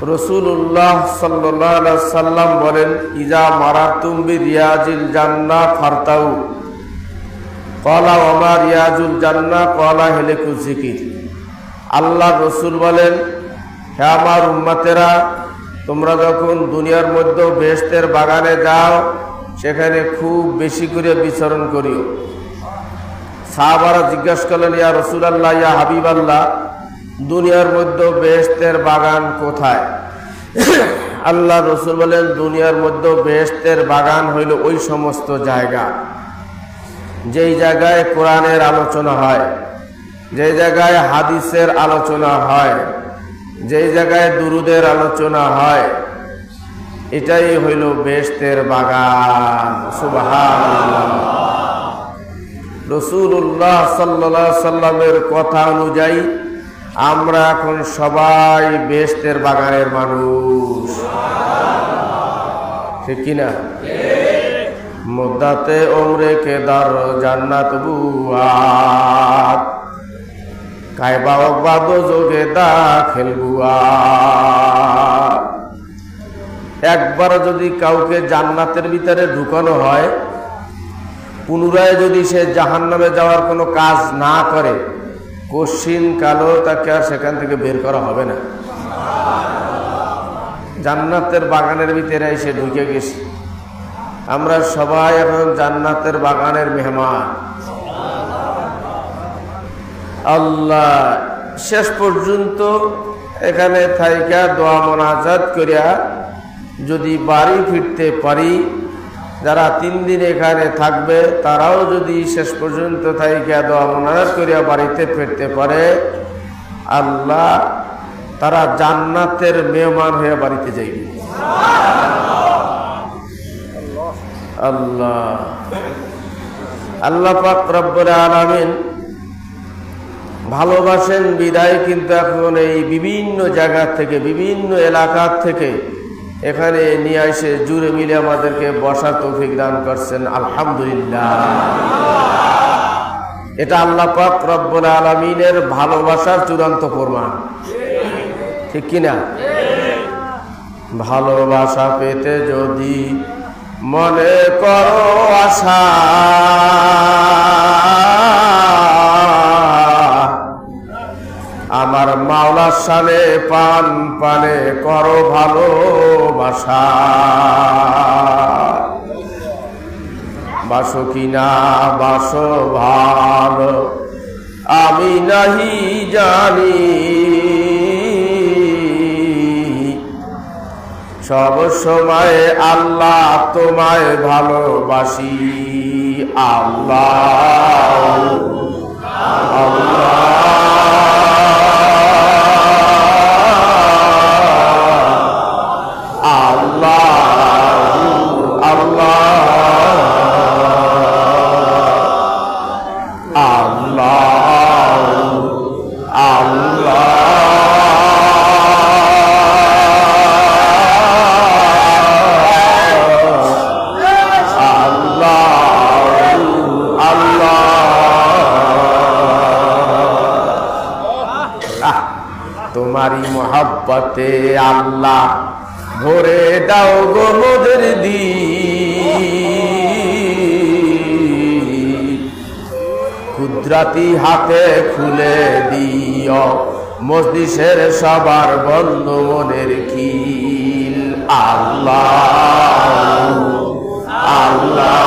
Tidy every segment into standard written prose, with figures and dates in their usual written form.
রাসূলুল্লাহ সাল্লাল্লাহু আলাইহি ওয়াসাল্লাম বলেন, ইজা মারাতুম বিরিয়াজিল জান্নাহ ফারতাউ। ক্বালা ওয়া মা রিয়াজুল জান্নাহ? ক্বালা হিলাকুয যিকির। আল্লাহর রাসূল বলেন, হে আমার উম্মতেরা, তোমরা যখন দুনিয়ার মধ্যে বেহেশতের বাগানে যাও, সেখানে খুব বেশি করে বিচরণ করিও। সাহাবারা জিজ্ঞাসা করলেন, ইয়া রাসূলুল্লাহ, ইয়া হাবিবাল্লাহ, দুনিয়ার মধ্যে বেহেশতের বাগান কোথায়? আল্লাহ রাসূল বলেন, দুনিয়ার মধ্যে বেহেশতের বাগান হইল ওই সমস্ত জায়গা যেই জায়গায় কোরআনের আলোচনা হয়, যেই জায়গায় হাদিসের আলোচনা হয়, যেই জায়গায় দুরুদের আলোচনা হয়, এটাই হইল বেহেশতের বাগান। সুবহানাল্লাহ। রাসূলুল্লাহ সাল্লাল্লাহু আলাইহি সাল্লামের কথা অনুযায়ী আমরা এখন সবাই বেহেশতের বাগানের মানুষ, ঠিক কিনা? মুদ্দাতে ওমরে কে দার জান্নাত বুয়াত, কায়বা ওয়াদ যোগে দাখিল বুয়াত। একবার যদি কাউকে জান্নাতের ভিতরে ঢুকানো হয়, পুনরায় যদি সে জাহান্নামে যাওয়ার কোনো কাজ না করে, কশিন কালো তাকে আর সেখান থেকে বের করা হবে না। জান্নাতের বাগানের ভিতরে এসে ঢুকে গেছি। আমরা সবাই এখন জান্নাতের বাগানের মেহমান। আল্লাহ শেষ পর্যন্ত এখানে থাইকা দোয়া মোনাজাত করিয়া যদি বাড়ি ফিরতে পারি, যারা 3 দিন এখানে থাকবে তারাও যদি শেষ পর্যন্ত থাইকা দোয়া মোনাজাত করিয়া বাড়িতে ফিরতে পারে, আল্লাহ তারা জান্নাতের মেহমান হয়ে বাড়িতে যাইবে। আল্লাহ আল্লাহ পাক রব্বুল আলামিন ভালোবাসেন বিদায় কিন্তু এখন এই বিভিন্ন জায়গা থেকে, বিভিন্ন এলাকা থেকে এখানে নিয়ে এসে জুড়ে মিলে আমাদেরকে বসার তৌফিক দান করছেন। আলহামদুলিল্লাহ। এটা আল্লাহ পাক রব্বুল আলামিনের ভালোবাসার চূড়ান্ত প্রমাণ, ঠিক কিনা? ভালোবাসা পেতে যদি মনে করো আশা, আমার মাওলার শানে পান পানে করো ভালোবাসা। বাসো কিনা বাসো ভালো আমি নাহি জানি, সব সময় আল্লাহ তোমায় ভালোবাসি। আল্লাহ আল্লাহ তোমারি মোহাব্বতে আল্লাহ ভরে দাও গো মোদের দিল, কুদরতি হাতে খুলে দিও মজলিসের সবার বন্ধ মনের খিল। আল্লাহ আল্লাহ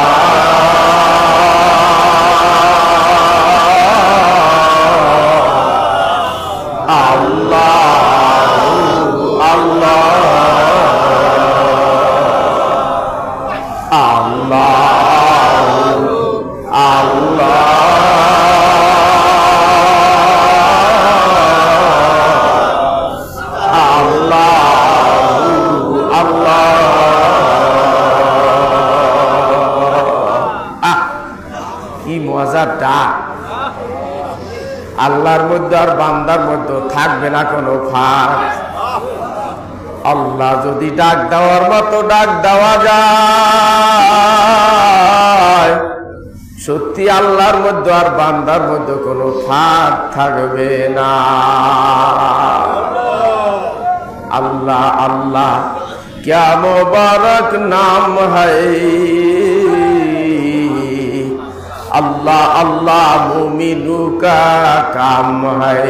আল্লাহর মধ্যে আর বান্দার মধ্যে থাকবে না কোনো ফাঁক। আল্লাহ যদি ডাক দেওয়ার মতো ডাক দেওয়া যায়, সত্যি আল্লাহর মধ্যে আর বান্দার মধ্যে কোনো ফাঁক থাকবে না। अल्लाह अल्लाह क्या मुबारक नाम है, अल्लाह अल्लाह मुमिनों का काम है।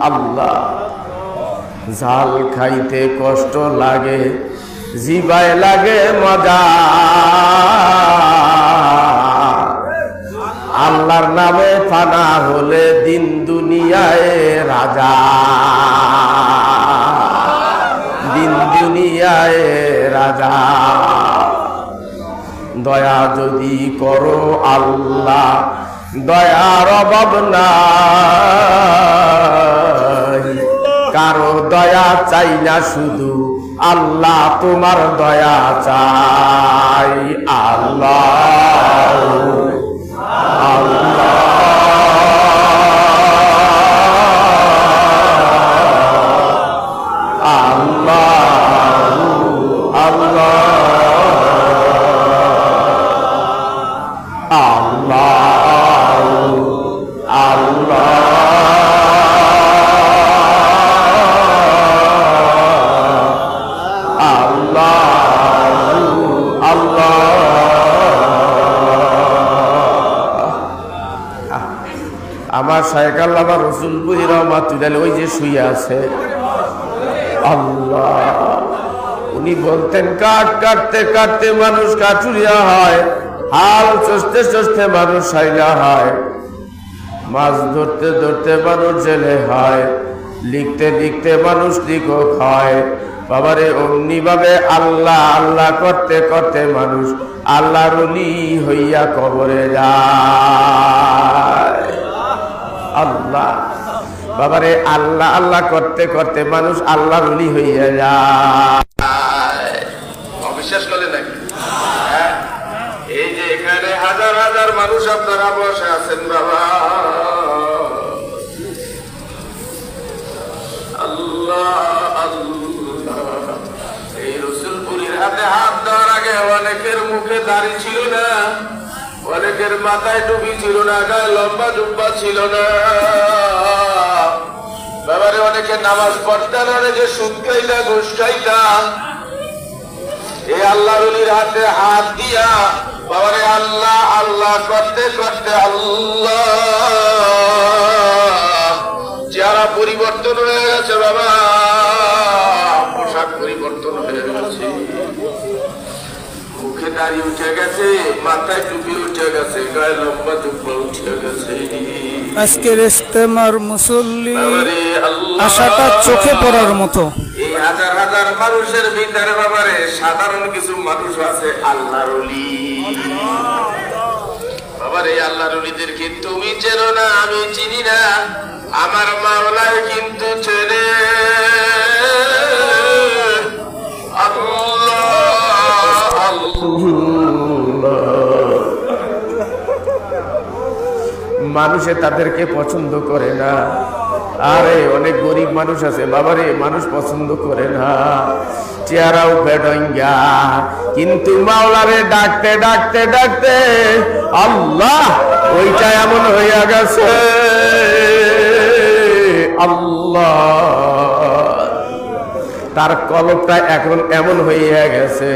अल्लाह झाल खाइते कष्ट लागे, জিবায় লাগে মজা, আল্লাহর নামে ফানা হলে দিন দুনিয়ায় রাজা, দিন দুনিয়ায় রাজা। দয়া যদি করো আল্লাহ, দয়ার অভাব নাই, কারো দয়া চাই না শুধু আল্লাহ তোমার দয়া চাই। আল্লাহ আল্লাহ আমার শায়েখ আল্লামা রসুলপুরি রহমাতুল্লাহ ওই যে শুয়ে আছে, আল্লাহ উনি বলতেন কাঠ কাটতে কাটতে মানুষ কাঠুরিয়া হয়, হাল চষতে চষতে মানুষ সাইলা হয়, মাছ ধরতে ধরতে মানুষ জেলে হয়, লিখতে লিখতে মানুষ লিখক হয়। বাবারে অমনি ভাবে আল্লাহ আল্লাহ করতে করতে মানুষ আল্লাহর ওলি হইয়া কবরে যায়। আল্লাহ বাবারে আল্লাহ আল্লাহ করতে করতে মানুষ আল্লাহর ওলি হইয়া যায়। অবিশ্বাস করলে নাকি? এই যে এখানে হাজার হাজার মানুষ আপনারা বসে আছেন বাবা, আল্লাহ আল্লাহ। এই রসুলপুরীর হাতে হাত দেওয়ার আগে অনেকের মুখে দাড়ি ছিল না, অনেকের মাথায় টুপি ছিল না, গায়ে লম্বা জুব্বা ছিল না। বাবারে অনেকে নামাজ পড়তেন, অনেকে সুদ খাইতা ঘুষ খাইতা। এই আল্লাহর ওলির হাতে হাত দিয়া বাবারে আল্লাহ আল্লাহ করতে করতে আল্লাহ চেহারা পরিবর্তন হয়ে গেছে বাবা, পোশাক পরিবর্তন হয়ে গেছে, মুখে দাড়ি উঠে গেছে, মাথায় টুপি উঠে গেছে, গায়ে লম্বা জুব্বা উঠে গেছে। আজকের ইস্তেমার মুসল্লি আশাটা চোখে পড়ার মতো। এই হাজার হাজার মানুষের ভিতরে বাবারে সাধারণ কিছু মানুষ আছে আল্লাহর ওলি। বাবারে আল্লাহর ওলিদেরকে তুমি চেনো না, আমি চিনি না, আমার মাওলাই কিন্তু চেনে। মানুষে তাদেরকে পছন্দ করে না। আরে অনেক গরিব মানুষ আছে বাবারে, মানুষ পছন্দ করে না, চেহারাও বেডঙ্গা, কিন্তু মাওলারে ডাকতে ডাকতে ডাকতে আল্লাহ ওইটা এমন হইয়া গেছে। আল্লাহ তার কলবটা এখন এমন হইয়া গেছে,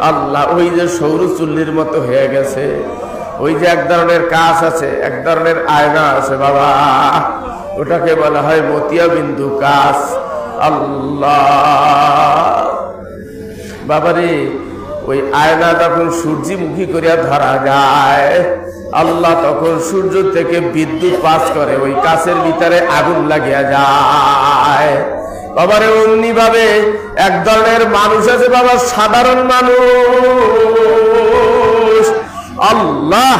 আল্লাহ ওই যে সৌর চুল্লির মতো হয়ে গেছে। ওই যে এক ধরনের কাঁচ আছে, এক ধরনের আয়না আছে বাবা, ওটাকে বলা হয় মতিয়া বিন্দু কাঁচ। আল্লাহ বাবারে ওই আয়না যখন সূর্যমুখী করিয়া ধরা যায়, আল্লাহ তখন সূর্য থেকে বিদ্যুৎ পাস করে, ওই কাঁচের ভিতরে আগুন লাগিয়া যায়। বাবারে অমনি ভাবে এক ধরনের মানুষ আছে বাবা, সাধারণ মানুষ, আল্লাহ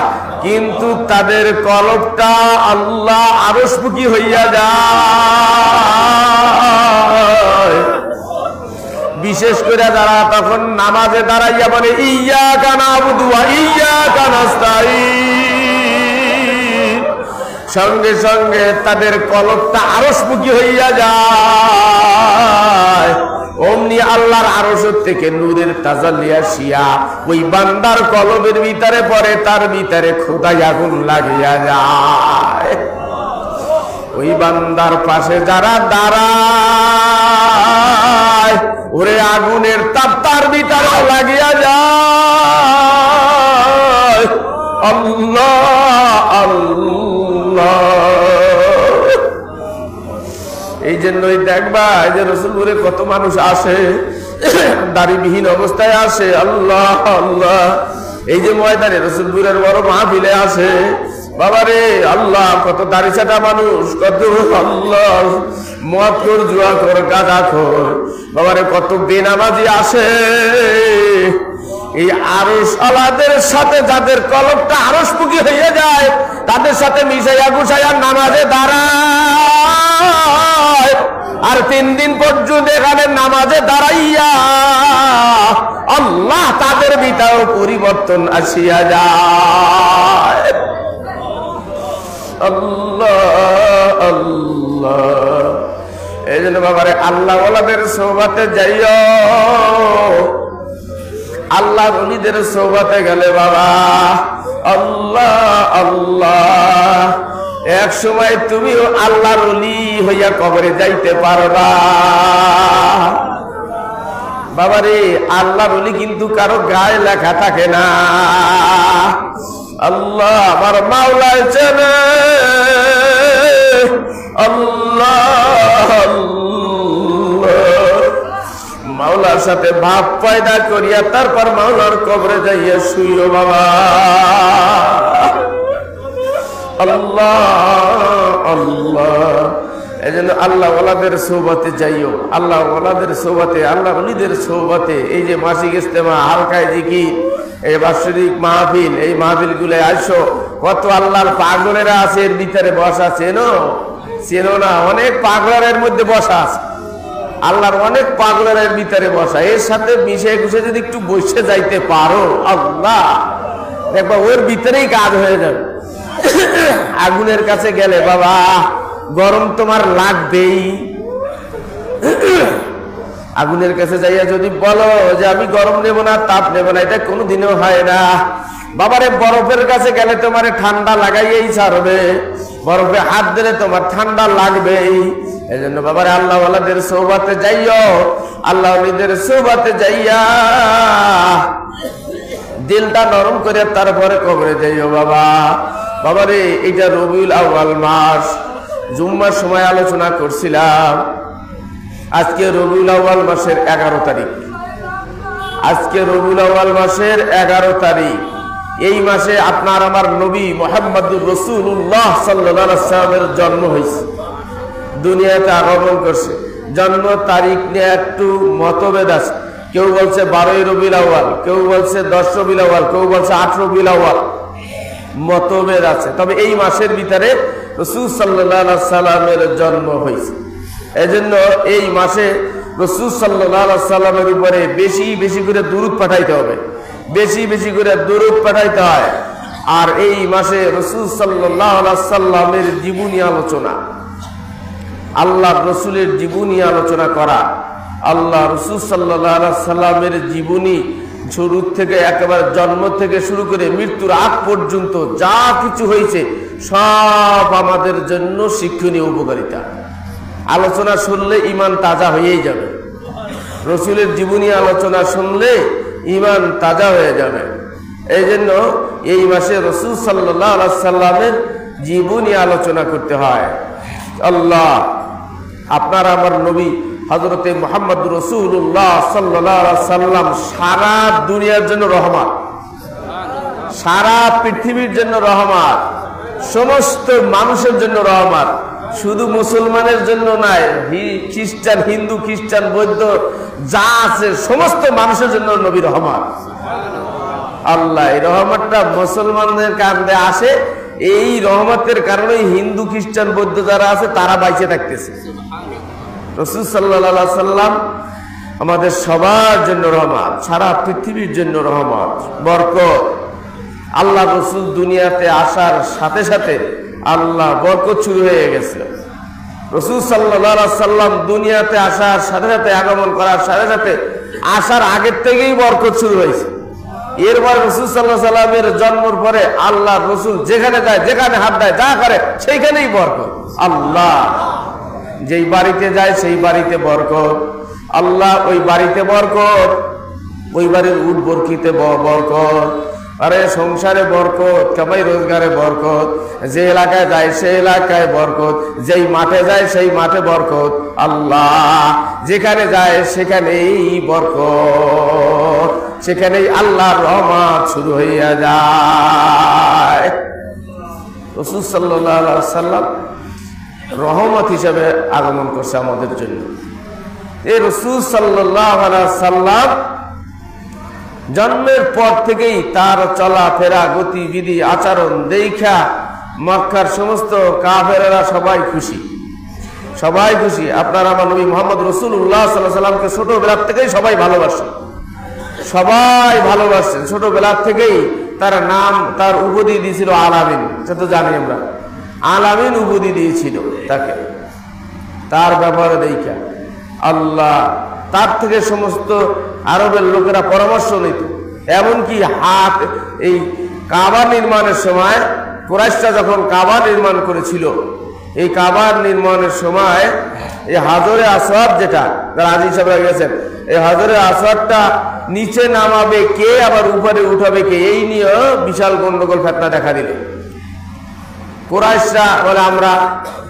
কিন্তু তাদের কলবটা আল্লাহ আরশমুখী হইয়া যায়। বিশেষ করে যারা তখন নামাজে দাঁড়াইয়া বলে ইয়্যাকা না'বুদু ওয়া ইয়্যাকা নাস্তাঈন, সঙ্গে সঙ্গে তাদের কলবটা আরশমুখী হইয়া যায়। অমনি আল্লাহর আরশ থেকে নূরের তাজাল্লি আসিয়া ওই বান্দার কলবের ভিতরে পড়ে, তার ভিতরে খোদাই আগুন লাগিয়া যায়। ওই বান্দার পাশে যারা দাঁড়ায় জন্যই দেখবা এই যে রসুলপুরে কত মানুষ আসে, দাড়িবিহীন অবস্থায় আসে, আল্লাহ আল্লাহ। এই যে ময়দানে রসুলপুরের বড় মাহফিলে আসে, বাবারে আল্লাহ, কত দাড়ি ছাটা মানুষ, কত আল্লাহ মদ কর, জুয়া কর, গাঁজা কর, বাবারে কত বেনামাজি আসে। এই আরশ আলাদের সাথে যাদের কলবটা আরশমুখী হয়ে যায়, তাদের সাথে মিশাইয়া গুছাইয়া নামাজে দাঁড়ায়, আর 3 দিন পর্যন্ত এখানে নামাজে দাঁড়াইয়া আল্লাহ তাদের ভিতরে পরিবর্তন আসিয়া যায়। আল্লাহ আল্লাহ। এই জন্য বাবারে আল্লাহ ওয়ালাদের সোহবতে যাইও, আল্লাহ ওলিদের সোহবতে গেলে বাবা আল্লাহ আল্লাহ, এক সময় তুমিও আল্লাহর ওলি হইয়া কবরে যাইতে পারবা। বাবারে আল্লাহর ওলি কিন্তু কারো গায়ে লেখা থাকে না। আল্লাহ আমার মাওলায় চেনে, আল্লাহ মাওলার সাথে ভাব পয়দা করিয়া তারপর মাওলার কবরে যাইয়া শুইও বাবা। আল্লাহ আল্লাহ। এই জন্য আল্লাহ ওয়ালাদের সোহবতে যাইও, আল্লাহ ওয়ালাদের সোহবতে, আল্লাহ ওলিদের সোহবতে। এই যে মাসিক ইজতেমা, হালকায় জিকির, এই বাৎসরিক মাহফিল, এই মাহফিল গুলো আসো, কত আল্লাহর পাগলেরা আছে এর ভিতরে বসা। চেনো চেনো না? অনেক পাগলের মধ্যে বসা আছে, আল্লাহর অনেক পাগলের ভিতরে বসা। এর সাথে মিশে গুছে যদি একটু বসে যাইতে পারো, আল্লাহ দেখবা ওর ভিতরেই কাজ হয়ে যাবে। আগুনের কাছে গেলে বাবা গরম তোমার লাগবেই। আগুনের কাছে যাইয়া যদি বলো যে আমি গরম নেব না, তাপ নেব না, এটা কোনোদিনও হয় না। বাবারে বরফের কাছে গেলে তোমার ঠান্ডা লাগাইয়েই ছাড়বে, বরফে হাত দিলে তোমার ঠান্ডা লাগবেই। এই জন্য বাবারে আল্লাহ ওয়ালাদের সোহবতে যাইও, আল্লাহ ওলিদের সোহবতে যাইয়া দিলটা নরম করে তারপরে কবরে যাইও বাবা। বাবারে এটা রবিউল আউয়াল মাস, জুম্মার সময় আলোচনা করছিলাম। আজকে রবিউল আউয়াল মাসের 11 তারিখ, আজকে রবিউল আউয়াল মাসের 11 তারিখ। এই মাসে আপনার আমার নবী মুহাম্মদুর রাসূলুল্লাহ সাল্লাল্লাহু আলাইহি ওয়াসাল্লামের জন্ম হয়েছে, দুনিয়াতে আগমন করছে। জন্ম তারিখ নিয়ে একটু মতভেদ আছে, কেউ বলছে 12ই রবিউল আউয়াল, কেউ বলছে 10 রবিউল আউয়াল, কেউ বলছে 8 রবিউল আউয়াল, মতভেদ আছে। তবে এই মাসের ভিতরে রাসূল সাল্লাল্লাহু আলাইহি ওয়াসাল্লামের জন্ম হয়েছে। এজন্য এই মাসে রাসূল সাল্লাল্লাহু আলাইহি ওয়াসাল্লামের উপরে বেশি বেশি করে দুরূদ পাঠাইতে হবে, বেশি বেশি করে দুরূদ পাঠাইতে হয়। আর এই মাসে রাসূল সাল্লাল্লাহু আলাইহি ওয়াসাল্লামের জীবনী আলোচনা, আল্লাহ রসুলের জীবনী আলোচনা করা, আল্লাহ রসুল সাল্লাল্লাহু আলাইহি ওয়াসাল্লামের জীবনী শুরু থেকে একেবারে জন্ম থেকে শুরু করে মৃত্যুর আগ পর্যন্ত যা কিছু হয়েছে সব আমাদের জন্য শিক্ষণীয় উপকারিতা। আলোচনা শুনলে ঈমান তাজা হয়েই যাবে, রসুলের জীবনী আলোচনা শুনলে ঈমান তাজা হয়ে যাবে। এই জন্য এই মাসে রসুল সাল্লাল্লাহু আলাইহি ওয়াসাল্লামের জীবনী আলোচনা করতে হয়। আল্লাহ আপনার আমার নবী হযরতে মুহাম্মদুর রাসূলুল্লাহ সাল্লাল্লাহু আলাইহি ওয়াসাল্লাম সারা দুনিয়ার জন্য রহমত, সারা পৃথিবীর জন্য রহমত, সমস্ত মানুষের জন্য রহমত, শুধু মুসলমানের জন্য নয়, খ্রিস্টান, হিন্দু, খ্রিস্টান, বৌদ্ধ যা আছে সমস্ত মানুষের জন্য নবী রহমত। আল্লাহ এই রহমতটা মুসলমানদের কারণে আসে, এই রহমতের কারণে হিন্দু, খ্রিস্টান, বৌদ্ধ যারা আছে তারা বাইচে থাকতেছে। রাসূল সাল্লাল্লাহু আলাইহি ওয়াসাল্লাম আমাদের সবার জন্য রহমত, সারা পৃথিবীর জন্য রহমত, বরকত। আল্লাহ রাসূল দুনিয়াতে আসার সাথে সাথে আল্লাহ বরকত শুরু হয়ে গেছে। রাসূল সাল্লাল্লাহু আলাইহি ওয়াসাল্লাম দুনিয়াতে আসার সাথে সাথে, আগমন করার সাথে সাথে, আসার আগের থেকেই বরকত শুরু হয়েছে। এরপর রাসূল সাল্লাল্লাহু আলাইহি ওয়াসাল্লামের জন্মের পরে আল্লাহ রাসূল যেখানে যায়, যেখানে হাত দেয়, যা করে সেইখানেই বরকত। আল্লাহ যেই বাড়িতে যায় সেই বাড়িতে বরকত, আল্লাহ ওই বাড়িতে বরকত, ওই বাড়ির উট বরকিতে বরকত, আরে সংসারে বরকত, কামাই রোজগারে বরকত, যে এলাকায় যায় সেই এলাকায় বরকত, যেই মাঠে যায় সেই মাঠে বরকত। আল্লাহ যেখানে যায় সেখানেই বরকত, সেখানেই আল্লাহর রহমত শুরু হইয়া যায়। রাসূল সাল্লাল্লাহু আলাইহি ওয়াসাল্লাম রহমত হিসেবে আগমন করছে আমাদের জন্য। এই রাসূল সাল্লাল্লাহু আলাইহি ওয়াসাল্লাম জন্মের পর থেকেই তার চলাফেরা, গতিবিধি, আচরণ দেখা মক্কার সমস্ত কাফেরেরা সবাই খুশি, সবাই খুশি। আপনার আমার নবী মুহাম্মদ রাসূলুল্লাহ সাল্লাল্লাহু আলাইহি ওয়াসাল্লামকে ছোটবেলার থেকেই সবাই ভালোবাসে, সবাই ভালোবাসেন। ছোটবেলার থেকেই তার নাম, তার উপাধি দিয়েছিল আলামিন, সে তো জানি আমরা। আলামিন উপাধি দিয়েছিল তাকে, তার ব্যাপারে দেখা আল্লাহ তার থেকে সমস্ত আরবের লোকেরা পরামর্শ নিত। এমনকি এই কাবা নির্মাণের সময় কুরাইশরা যখন কাবা নির্মাণ করেছিল, এই কাবা নির্মাণের সময় এই হাজরে আসওয়াদ, যেটা রাজি হিসাবে গেছেন, এই হাজরে আসওয়াদটা নিচে নামাবে কে, আবার উপরে উঠাবে কে, এই নিয়ে বিশাল গন্ডগোল ফেতনা দেখা দিল। কুরাইশরা বলে আমরা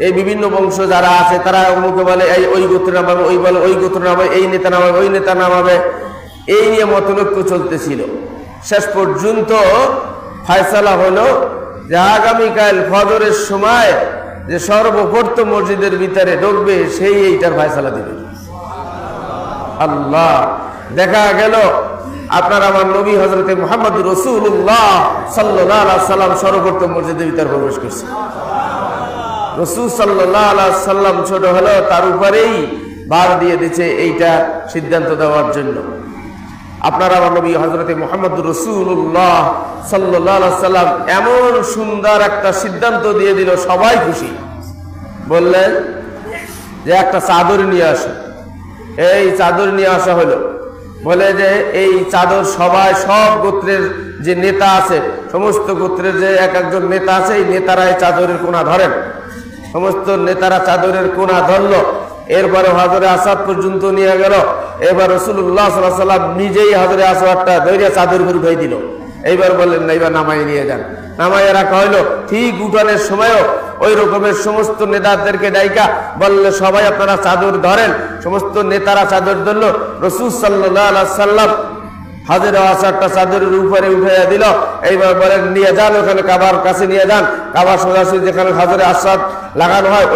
এই বিভিন্ন বংশ যারা আছে তারা অমুকে বলে এই ওই গোত্র নামাবে, ওই বলে ওই গোত্র নামাবে, এই নেতা নামাবে, ওই নেতা নামাবে, এই নিয়ে মতনৈক্য চলতেছিল। শেষ পর্যন্ত ফয়সালা হলো যে আগামীকাল ফজরের সময় যে সর্বপ্রথম মসজিদের ভিতরে ঢুকবে সেই এইটার ফয়সালা দিবে। আল্লাহ, দেখা গেল আপনার আমার নবী হযরতে মুহাম্মদ রাসূলুল্লাহ সাল্লাল্লাহু আলাইহি ওয়াসাল্লাম সর্বপ্রথম মসজিদের ভিতরে প্রবেশ করছে। রাসূল সাল্লাল্লাহু আলাইহি ওয়াসাল্লাম ছোট হলো, তার উপরেই ভার দিয়ে দিয়েছে এইটা সিদ্ধান্ত দেওয়ার জন্য। আপনার আমার নবী হযরতে মুহাম্মদ রাসূলুল্লাহ সাল্লাল্লাহু আলাইহি ওয়াসাল্লাম এমন সুন্দর একটা সিদ্ধান্ত দিয়ে দিল, সবাই খুশি। বললেন যে একটা চাদর নিয়ে আসো। এই চাদর নিয়ে আসা হলো। বলে যে এই চাদর সবাই, সব গোত্রের যে নেতা আছে, সমস্ত গোত্রের যে এক একজন নেতা আছে, এই নেতারা এই চাদরের কোনা ধরেন। সমস্ত নেতারা চাদরের কোনা ধরলো। এরপরে হাজরে আসওয়াদ পর্যন্ত নিয়ে গেল। এবার রাসূলুল্লাহ সাল্লাল্লাহু আলাইহি ওয়াসাল্লাম নিজেই হাজরে আসওয়াদটা ধরে চাদর উপর উঠাই দিল। এইবার বললেন না, এবার নামাই নিয়ে যান। নামাইয়া রাখা হইলো। ঠিক উঠানের সময়ও ওই রকমের সমস্ত নেতাদেরকে ডাইকা বললে সবাই আপনারা চাদর ধরেন। সমস্ত নেতারা চাদর ধরলো। রাসূল সাল্লাল্লাহু আলাইহি ওয়াসাল্লাম হাজরে আসওয়াদটা চাদরের উপরে উঠাইয়া দিল। এইবার বলেন নিয়ে যান, ওখানে কাবার কাছে নিয়ে যান। কাবা সোজাসুজি যেখানে হাজরে আসওয়াদ লাগানো হয়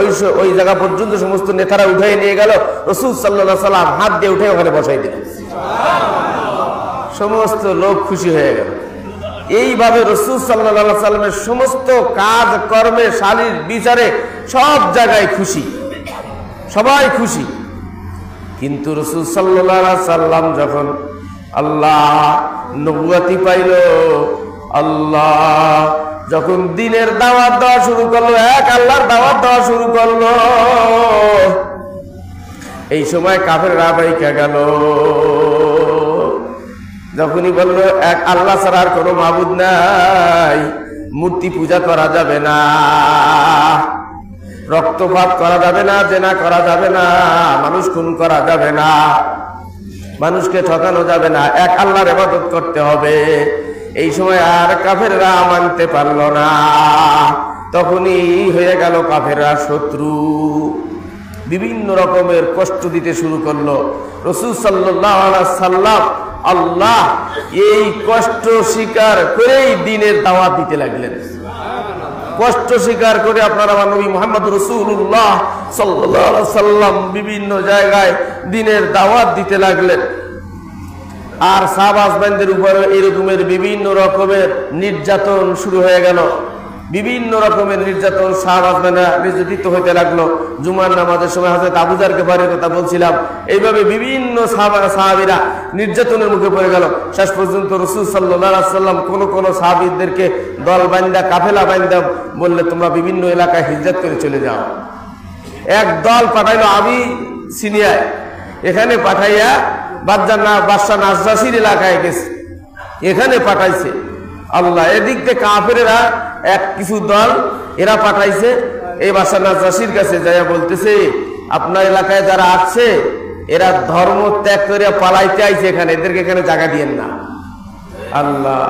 ওই জায়গা পর্যন্ত সমস্ত নেতারা উঠাই নিয়ে গেল। রাসূল সাল্লাল্লাহু আলাইহি ওয়াসাল্লাম হাত দিয়ে উঠে ওখানে বসাই দিলেন। সমস্ত লোক খুশি হয়ে গেল। এইভাবে রাসূল সাল্লাল্লাহু আলাইহি ওয়াসাল্লামের সমস্ত কাজ কর্মে, শালীর বিচারে সব জায়গায় খুশি, সবাই খুশি। কিন্তু রাসূল সাল্লাল্লাহু আলাইহি ওয়াসাল্লাম যখন আল্লাহ নবুয়তি পাইল, আল্লাহ যখন দ্বীনের দাওয়াত দেওয়া শুরু করলো, এক আল্লাহর দাওয়াত দেওয়া শুরু করলো, এই সময় কাফেররা বাইকা গেল। যখনই বলল এক আল্লাহ ছাড়া আর কোনো মাবুদ নাই, মূর্তি পূজা করা যাবে না, রক্তপাত করা যাবে না, জেনা করা যাবে না, মানুষ খুন করা যাবে না, মানুষকে ঠকানো যাবে না, এক আল্লাহর ইবাদত করতে হবে, এই সময় আর কাফেররা মানতে পারল না। তখনই হয়ে গেল কাফেররা শত্রু, বিভিন্ন রকমের কষ্ট দিতে শুরু করলো। রাসূল সাল্লাল্লাহু আলাইহি ওয়াসাল্লাম আল্লাহ এই কষ্ট স্বীকার করেই দ্বীনের দাওয়াত দিতে লাগলেন। কষ্ট স্বীকার করে আপনার আমার নবী মুহাম্মদ রাসূলুল্লাহ সাল্লাল্লাহু আলাইহি ওয়াসাল্লাম বিভিন্ন জায়গায় দ্বীনের দাওয়াত দিতে লাগলেন। আর সাহাবাদের উপরে এরকমের বিভিন্ন রকমের নির্যাতন শুরু হয়ে গেল। বিভিন্ন রকমের নির্যাতন সাহাবারা নির্যাতিত হইতে লাগলো। জুমার নামাজের সময় হযরত আবু যার গিফারির কথা বলছিলাম। এইভাবে বিভিন্ন সাহাবীরা নির্যাতনের মুখে পড়ে গেল। শেষ পর্যন্ত রাসূল সাল্লাল্লাহু আলাইহি ওয়াসাল্লাম কোন সাহাবীদেরকে দল বান্দা, কাফেলা বান্দা বললে তোমরা বিভিন্ন এলাকায় হিজরত করে চলে যাও। এক দল পাঠাইলো আমি সিনিয়ায়, এখানে পাঠাইয়া বাদশা নাজরাসির এলাকায় গেছে, এখানে পাঠাইছে আল্লাহ। এদিক থেকে কাফেরেরা এক কিছু দল এরা পাঠাইছে এই বাদশা নাজরাসির কাছে, যাইয়া বলতেছে আপনার এলাকায় যারা আছে এরা ধর্ম ত্যাগ করে পালাইতে আইছে, এখানে এদেরকে এখানে জায়গা দিয়েন না। আল্লাহ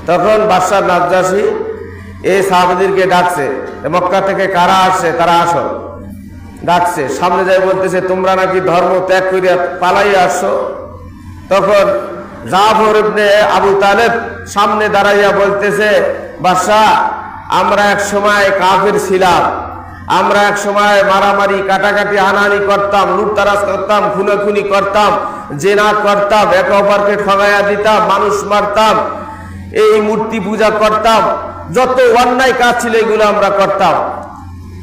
তখন বাদশাহ নাজ্জাশী এই সাহাবীদেরকে ডাকছে, মক্কা থেকে কারা আসছে তারা আসো, ডাকছে। সামনে যাই বলতেছে তোমরা নাকি ধর্ম ত্যাগ করিয়া পালাইয়া আসছো। তখন জাফর ইবনে আবু তালেব সামনে দাঁড়াইয়া বলতেছে, বাদশাহ আমরা এক সময় কাফির ছিলাম, আমরা এক সময় মারামারি কাটাকাটি হানাহানি করতাম, লুটতারাজ করতাম, খুনাখুনি করতাম, জেনা করতাম, একে অপরকে ঠগাইয়া দিতাম, মানুষ মারতাম, এই মূর্তি পূজা করতাম, যত অন্যায় কাজ ছিল এগুলো আমরা করতাম।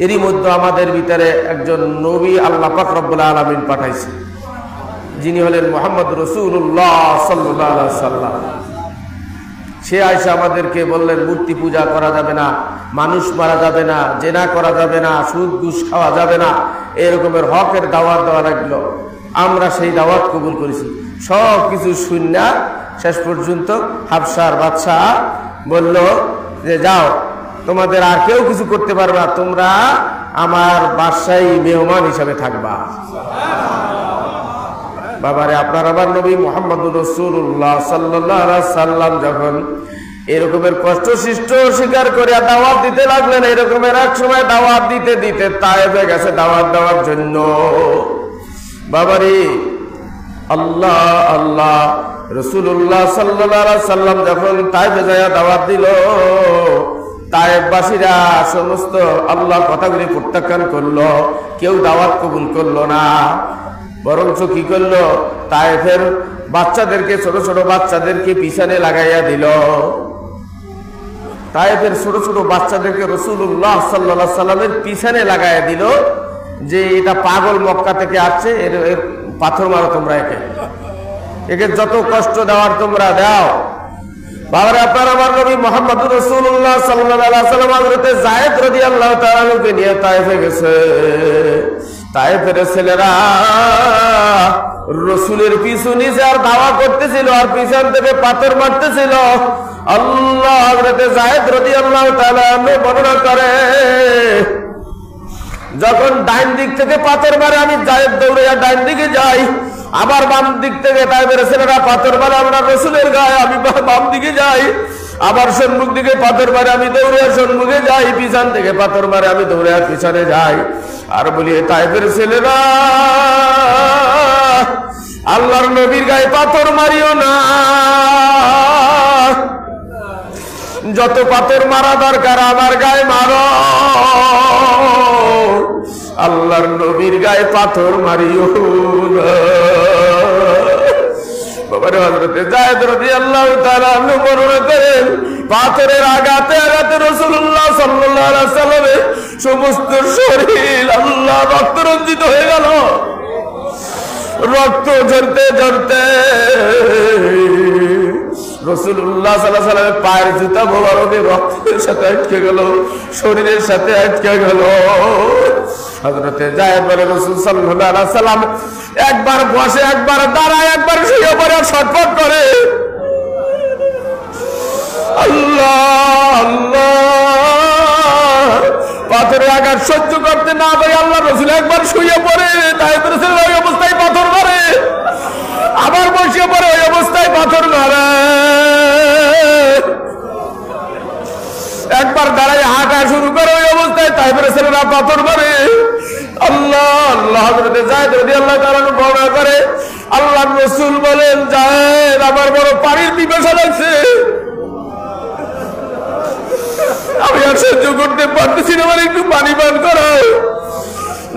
এরই মধ্যে আমাদের ভিতরে একজন নবী আল্লাহ পাক রব্বুল আলামিন পাঠাইছে, যিনি হলেন মুহাম্মদ রাসূলুল্লাহ সাল্লাল্লাহু আলাইহি ওয়াসাল্লাম। সে আয়েশা আমাদেরকে বললেন মূর্তি পূজা করা যাবে না, মানুষ মারা যাবে না, জেনা করা যাবে না, সুদ ঘুষ খাওয়া যাবে না, এরকমের হকের দাওয়াত দেওয়া লাগলো। আমরা সেই দাওয়াত কবুল করেছি। সব কিছু শুননা শেষ পর্যন্ত হাবশার বাদশাহ বলল যে যাও, তোমাদের আর কেউ কিছু করতে পারবে না, তোমরা আমার বাদশাহী মেহমান হিসাবে থাকবা। বাবারে, আপনার আমার নবী মুহাম্মদুর রাসূলুল্লাহ সাল্লাল্লাহু আলাইহি সাল্লাম যখন এরকমের কষ্ট সৃষ্ট স্বীকার করে দাওয়াত দিতে লাগলেন, এরকমের এক সময় দাওয়াত দিতে দিতে তায়েফে গেছে দাওয়াত দেওয়ার জন্য। বাবারে, আল্লাহ আল্লাহ, রাসূলুল্লাহ সাল্লাল্লাহু আলাইহি সাল্লাম যখন তায়েফে যায় দাওয়াত দিল, তায়েফবাসীরা সমস্ত আল্লাহ কথাগুলি প্রত্যাখ্যান করলো, কেউ দাওয়াত কবুল করলো না। বরঞ্চ কি করলো, তায়েফের বাচ্চাদেরকে, ছোট ছোট বাচ্চাদেরকে পিছনে লাগাইয়া দিল। তায়েফের ছোট ছোট বাচ্চাদেরকে রাসূলুল্লাহ সাল্লাল্লাহু আলাইহি সাল্লামের পিছনে লাগাইয়া দিল যে এটা পাগল, মক্কা থেকে আসছে, এর পাথর মারো তোমরা, একে যত কষ্ট দেওয়ার তোমরা দাও। বাবারে, আপনার আমার নবী মুহাম্মদুর রাসূলুল্লাহ সাল্লাল্লাহু আলাইহি সাল্লাম হযরতে যায়েদ রাদিয়াল্লাহু তাআলা আনহুকে নিয়ে তায়েফে গেছে। তায়েফের ছেলেরা রাসূলের পিছু নিছে আর দাওয়া করতেছিল, আর পিছন থেকে পাথর মারতেছিল। আল্লাহ হযরতে যায়েদ রাদিয়াল্লাহু তাআলা আনহু বর্ণনা করে, যখন ডাইন দিক থেকে পাথর মারে আমি যায়েদ দৌড়ে ডাইন দিকে যাই, আবার বাম দিক থেকে তায়েফের ছেলেরা পাথর মারে আমরা রাসূলের গায়ে, আমি বাম দিকে যাই, আবার সম্মুখ দিকে পাথর মারে আমি দৌড়ে সম্মুখে যাই, পিছন থেকে পাথর মারে আমি দৌড়ে পিছনে যাই। আর বলি তায়েফের ছেলেরা, আল্লাহর নবীর গায়ে পাথর মারিও না, যত পাথর মারা দরকার আমার গায়ে মারো, আল্লাহর নবীর গায়ে পাথর মারিও না। বাবারে, হযরতে যায়েদ রাদিয়াল্লাহু তাআলা আনহু বর্ণনা করেন, পাথরের আঘাতে আঘাতে রাসূলুল্লাহ সাল্লাল্লাহু আলাইহি সাল্লামের সমস্ত শরীর আল্লাহ রক্তরঞ্জিত হয়ে গেল। রক্ত ঝরতে ঝরতে রাসূলুল্লাহ সাল্লাল্লাহু আলাইহি সাল্লামের পায়ের জুতা মোবারকে রক্তের সাথে আটকে গেল, শরীরের সাথে আটকে গেল। হযরতে যায়েদ বলে, রাসূল সাল্লাল্লাহু আলাইহি সাল্লাম একবার বসে, একবার দাঁড়ায়, একবার শুয়ে পড়ে ছটফট করে। আল্লাহ আল্লাহ, পাথরের আঘাত সহ্য করতে না পারে আল্লাহ রাসূল একবার শুয়ে পড়ে, তায়েফের ছেলেরা ওই অবস্থায় পাথর মারে, আবার বসে পড়ে ওই অবস্থায় পাথর মারে, একবার দাঁড়ায় হাঁটা শুরু করে ওই অবস্থায় তায়েফের ছেলেরা পাথর মারে। আল্লাহ আল্লাহ, হযরতে যায়েদ রাদিয়াল্লাহু তাআলা বর্ণনা করে, আল্লাহর রাসূল বলেন, যায়েদ আমার বড় পানির পিপাসা লাগছে, আমি আর সহ্য করতে পারতেছি না, আমার একটু পানি পান করো।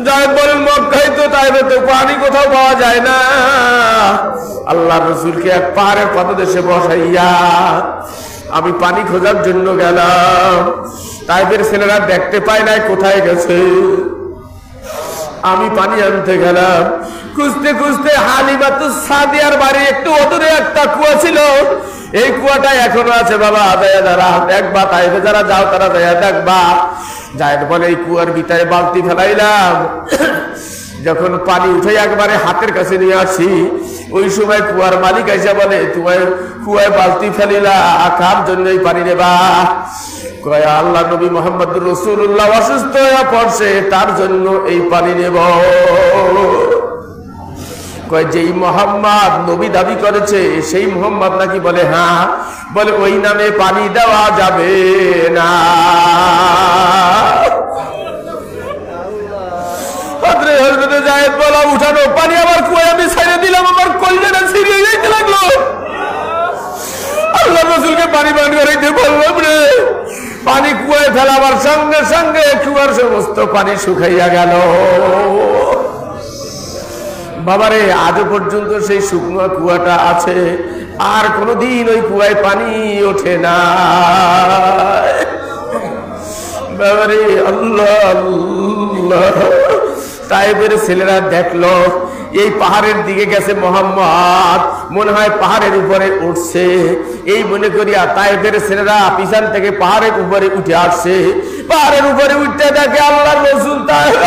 যায়েদ বলেন, মক্কায় তো তাইফে তো পানি কোথাও পাওয়া যায় না। আল্লাহর রাসূলকে এক পাহাড়ের পাদদেশে বসাইয়া আমি পানি খোঁজার জন্য গেলাম। তাইফের ছেলেরা দেখতে পায় নাই কোথায় গেছে, আমি পানি আনতে গেলাম। খুঁজতে খুঁজতে হালিমাতুস সাদিয়ার বাড়ি একটু অদূরে একটা কুয়া ছিল, এই কুয়াটা এখনো আছে বাবা, দেখবা, তাইফে যারা যাও তারা দেখবা। যায়েদ বলে, এই কুয়ার ভিতরে বালতি ফেলাইলাম, যখন পানি উঠে একবারে হাতের কাছে নিয়ে আসি, ওই সময় কুয়ার মালিক আইসা বলে, তোমার কুয়ায় বালতি ফেলিলা কার জন্য এই পানি নেবা? কয়, আল্লাহ নবী মুহাম্মদুর রাসূলুল্লাহ অসুস্থ হয়ে পড়ছে, তার জন্য এই পানি নেব। কয় যেই মোহাম্মদ নবী দাবি করেছে সেই মোহাম্মদ নাকি? বলে হ্যাঁ। বলে ওই নামে পানি দেওয়া যাবে না। উঠানো পানি আবার কুয়ায় আমি ছেড়ে দিলাম, আমার কলজাটা ছিঁড়িয়ে যেতে লাগলো। আল্লাহ রাসূলকে পানি পান করাইতে বললাম রে, পানি কুয়ায় ফেলাবার সঙ্গে সঙ্গে কুয়ার সমস্ত পানি শুকাইয়া গেল। বাবারে আজও পর্যন্ত সেই শুকনো কুয়াটা আছে, আর কোনদিন ওই কুয়ায় পানি ওঠে না। বাবারে আল্লাহ আল্লাহ। তায়েফের ছেলেরা দেখলো এই পাহাড়ের দিকে গেছে মোহাম্মদ, মনে হয় পাহাড়ের উপরে উঠছে। এই মনে করিয়া তায়েফের ছেলেরা পিছন থেকে পাহাড়ের উপরে উঠে আসছে। পাহাড়ের উপরে উঠতে দেখে আল্লাহর রাসূল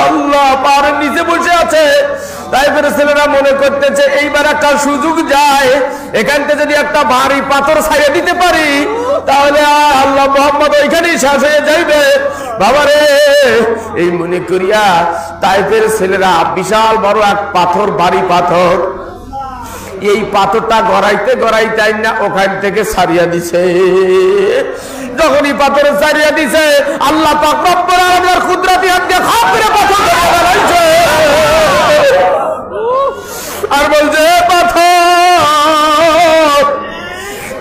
আল্লাহ পাহাড়ের নিচে বসে আছে। তায়েফের ছেলেরা মনে করতেছে এইবার একটা সুযোগ যায়, এখান থেকে যদি একটা ভারী পাথর ছাইড়ে দিতে পারি তাহলে আল্লাহ মোহাম্মদ ওইখানেই শেষ হয়ে যাইবে। বাবারে এই মনে করিয়া তায়েফের ছেলেরা বিশাল বড় এক পাথর, ভারী পাথর, এই পাথরটা গড়াইতে গড়াইতে না ওখান থেকে ছাড়িয়া দিছে। যখনই পাথর ছাড়িয়া দিছে আল্লাহ পাক রব্বুল আলামিনের কুদরতি হাত দিয়ে খাপ করে পাথর গড়াইছে আর বলছে পাথর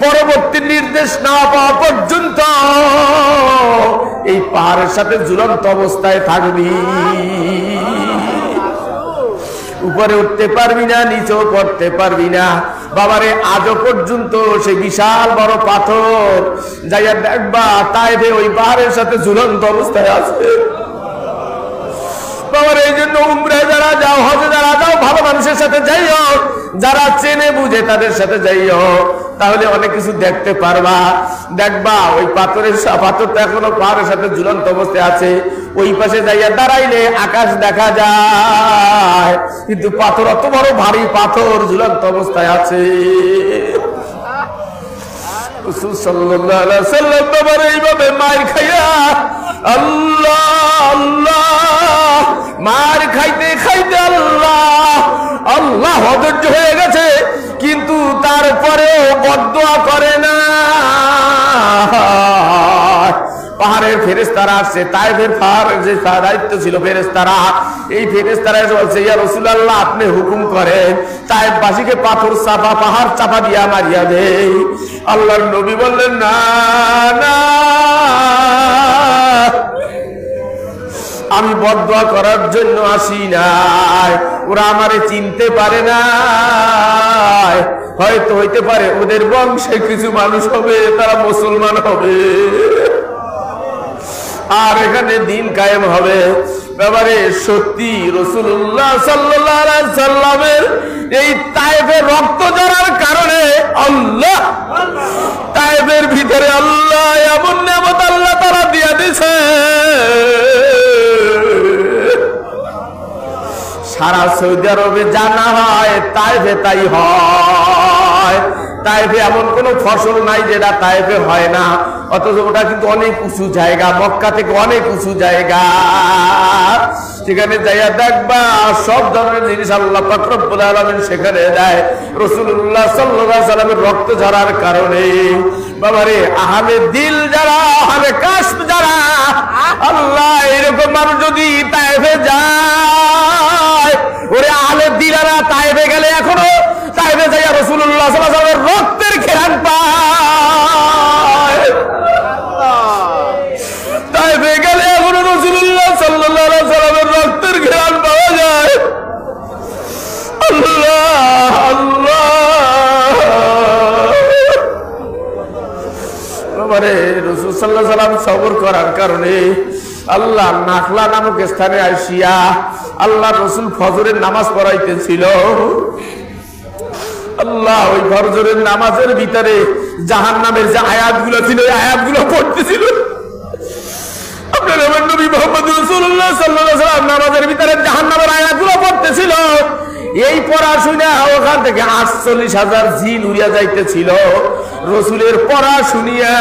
পরবর্তী নির্দেশ না পাওয়া পর্যন্ত এই পাহাড়ের সাথে ঝুলন্ত অবস্থায় থাকবি, উপরে উঠতে পারবি না, নিচেও পড়তে পারবি না। বাবারে আজও পর্যন্ত সেই বিশাল বড় পাথর যাইয়া দেখবা তাইফে ওই পাহাড়ের সাথে ঝুলন্ত অবস্থায় আছে। বাবার এই জন্য উমরায় যারা যাও, হজে যারা যাও, ভালো মানুষের সাথে যাইও, যারা চেনে বুঝে তাদের সাথে যাইও, তাহলে অনেক কিছু দেখতে পারবা। দেখবা ওই পাথরটা এখনো পাহাড়ের সাথে ঝুলন্ত অবস্থায় আছে। ওই পাশে যাইয়া দাঁড়াইলে আকাশ দেখা যায়, কিন্তু পাথর অত বড় ভারী পাথর ঝুলন্ত অবস্থায় আছে। রাসূল সাল্লাল্লাহু আলাইহি ওয়াসাল্লাম বাবার এইভাবে মার খাইয়া আল্লাহ আল্লাহ মার খাইতে খাইতে আল্লাহ আল্লাহ অধৈর্য হয়ে গেছে, কিন্তু তারপরেও বদদুয়া করে না। পাহাড়ের ফেরেশতারা আসছে, তায়েফের পাহাড়ের যে দায়িত্ব ছিল ফেরেশতারা, এই ফেরেশতারা বলছে ইয়া রাসূলুল্লাহ আপনি হুকুম করেন তায়েফবাসীকে পাথর চাপা, পাহাড় চাপা দিয়া মারিয়া দেই। আল্লাহর নবী বললেন না না, আমি বদদুয়া করার জন্য আসি নাই, ওরা আমারে চিনতে পারে না। হয়তো হইতে পারে ওদের বংশে কিছু মানুষ হবে, তারা মুসলমান হবে আর এখানে দিন কায়েম হবে। ব্যাপারে সত্যি রাসূলুল্লাহ সাল্লাল্লাহু আলাইহি সাল্লামের এই তায়েফের রক্ত ঝরার কারণে আল্লাহ তায়েফের ভিতরে আল্লাহ এমন নিয়ামত আল্লাহ তাআলা দিয়ে দিয়েছে, সারা সৌদি আরবে জানা হয় তায়েফে তাই হয়। তায়েফে এমন কোন ফসল নাই যেটা তায়েফে হয় না, অথচ ওটা কিন্তু অনেক উঁচু জায়গা, মক্কা থেকে অনেক উঁচু জায়গা। সেখানে যাইয়া দেখবা সব ধরনের জিনিস আল্লাহ পাক রব্বুল আলামিন সেখানে দেয়। রাসূলুল্লাহ সাল্লাল্লাহু আলাইহি সাল্লামের রক্ত ঝরার কারণে বাবারে আহলে দিল যারা, আহলে কাশফ যারা, আল্লাহ এরকম মানুষ যদি তায়েফে যায়, ওরে আহলে দিলারা তায়েফে গেলে এখনো তায়েফে যাইয়া রাসূলুল্লাহ সাল্লাল্লাহু আলাইহি সাল্লামের রক্তের ঘ্রাণ পায়। তায়েফে গেলে এখনো রাসূলুল্লাহ সাল্লাল্লাহু আলাইহি সাল্লামের রক্তের ঘ্রাণ পাওয়া যায়। আল্লাহ আল্লাহ বাবারে রাসূল সাল্লাল্লাহু আলাইহি সাল্লাম সবর করার কারণে আল্লাহ নাখলা নামক স্থানে আসিয়া আল্লাহ রাসূল ফজরের নামাজ পড়াইতেছিল। আল্লাহ ওই ফজরের নামাজের ভিতরে জাহান্নামের যে আয়াতগুলো ছিল এই আয়াতগুলো পড়তেছিল। আপনার আমার নবী মুহাম্মদ রাসূলুল্লাহ সাল্লাল্লাহু আলাইহি ওয়াসাল্লাম নামাজের ভিতরে জাহান্নামের আয়াতগুলো পড়তেছিল। এই পড়া শুনে ওখান থেকে ৪৮,০০০ জিন উড়িয়া যাইতেছিল। রাসূলের পড়া শুনিয়া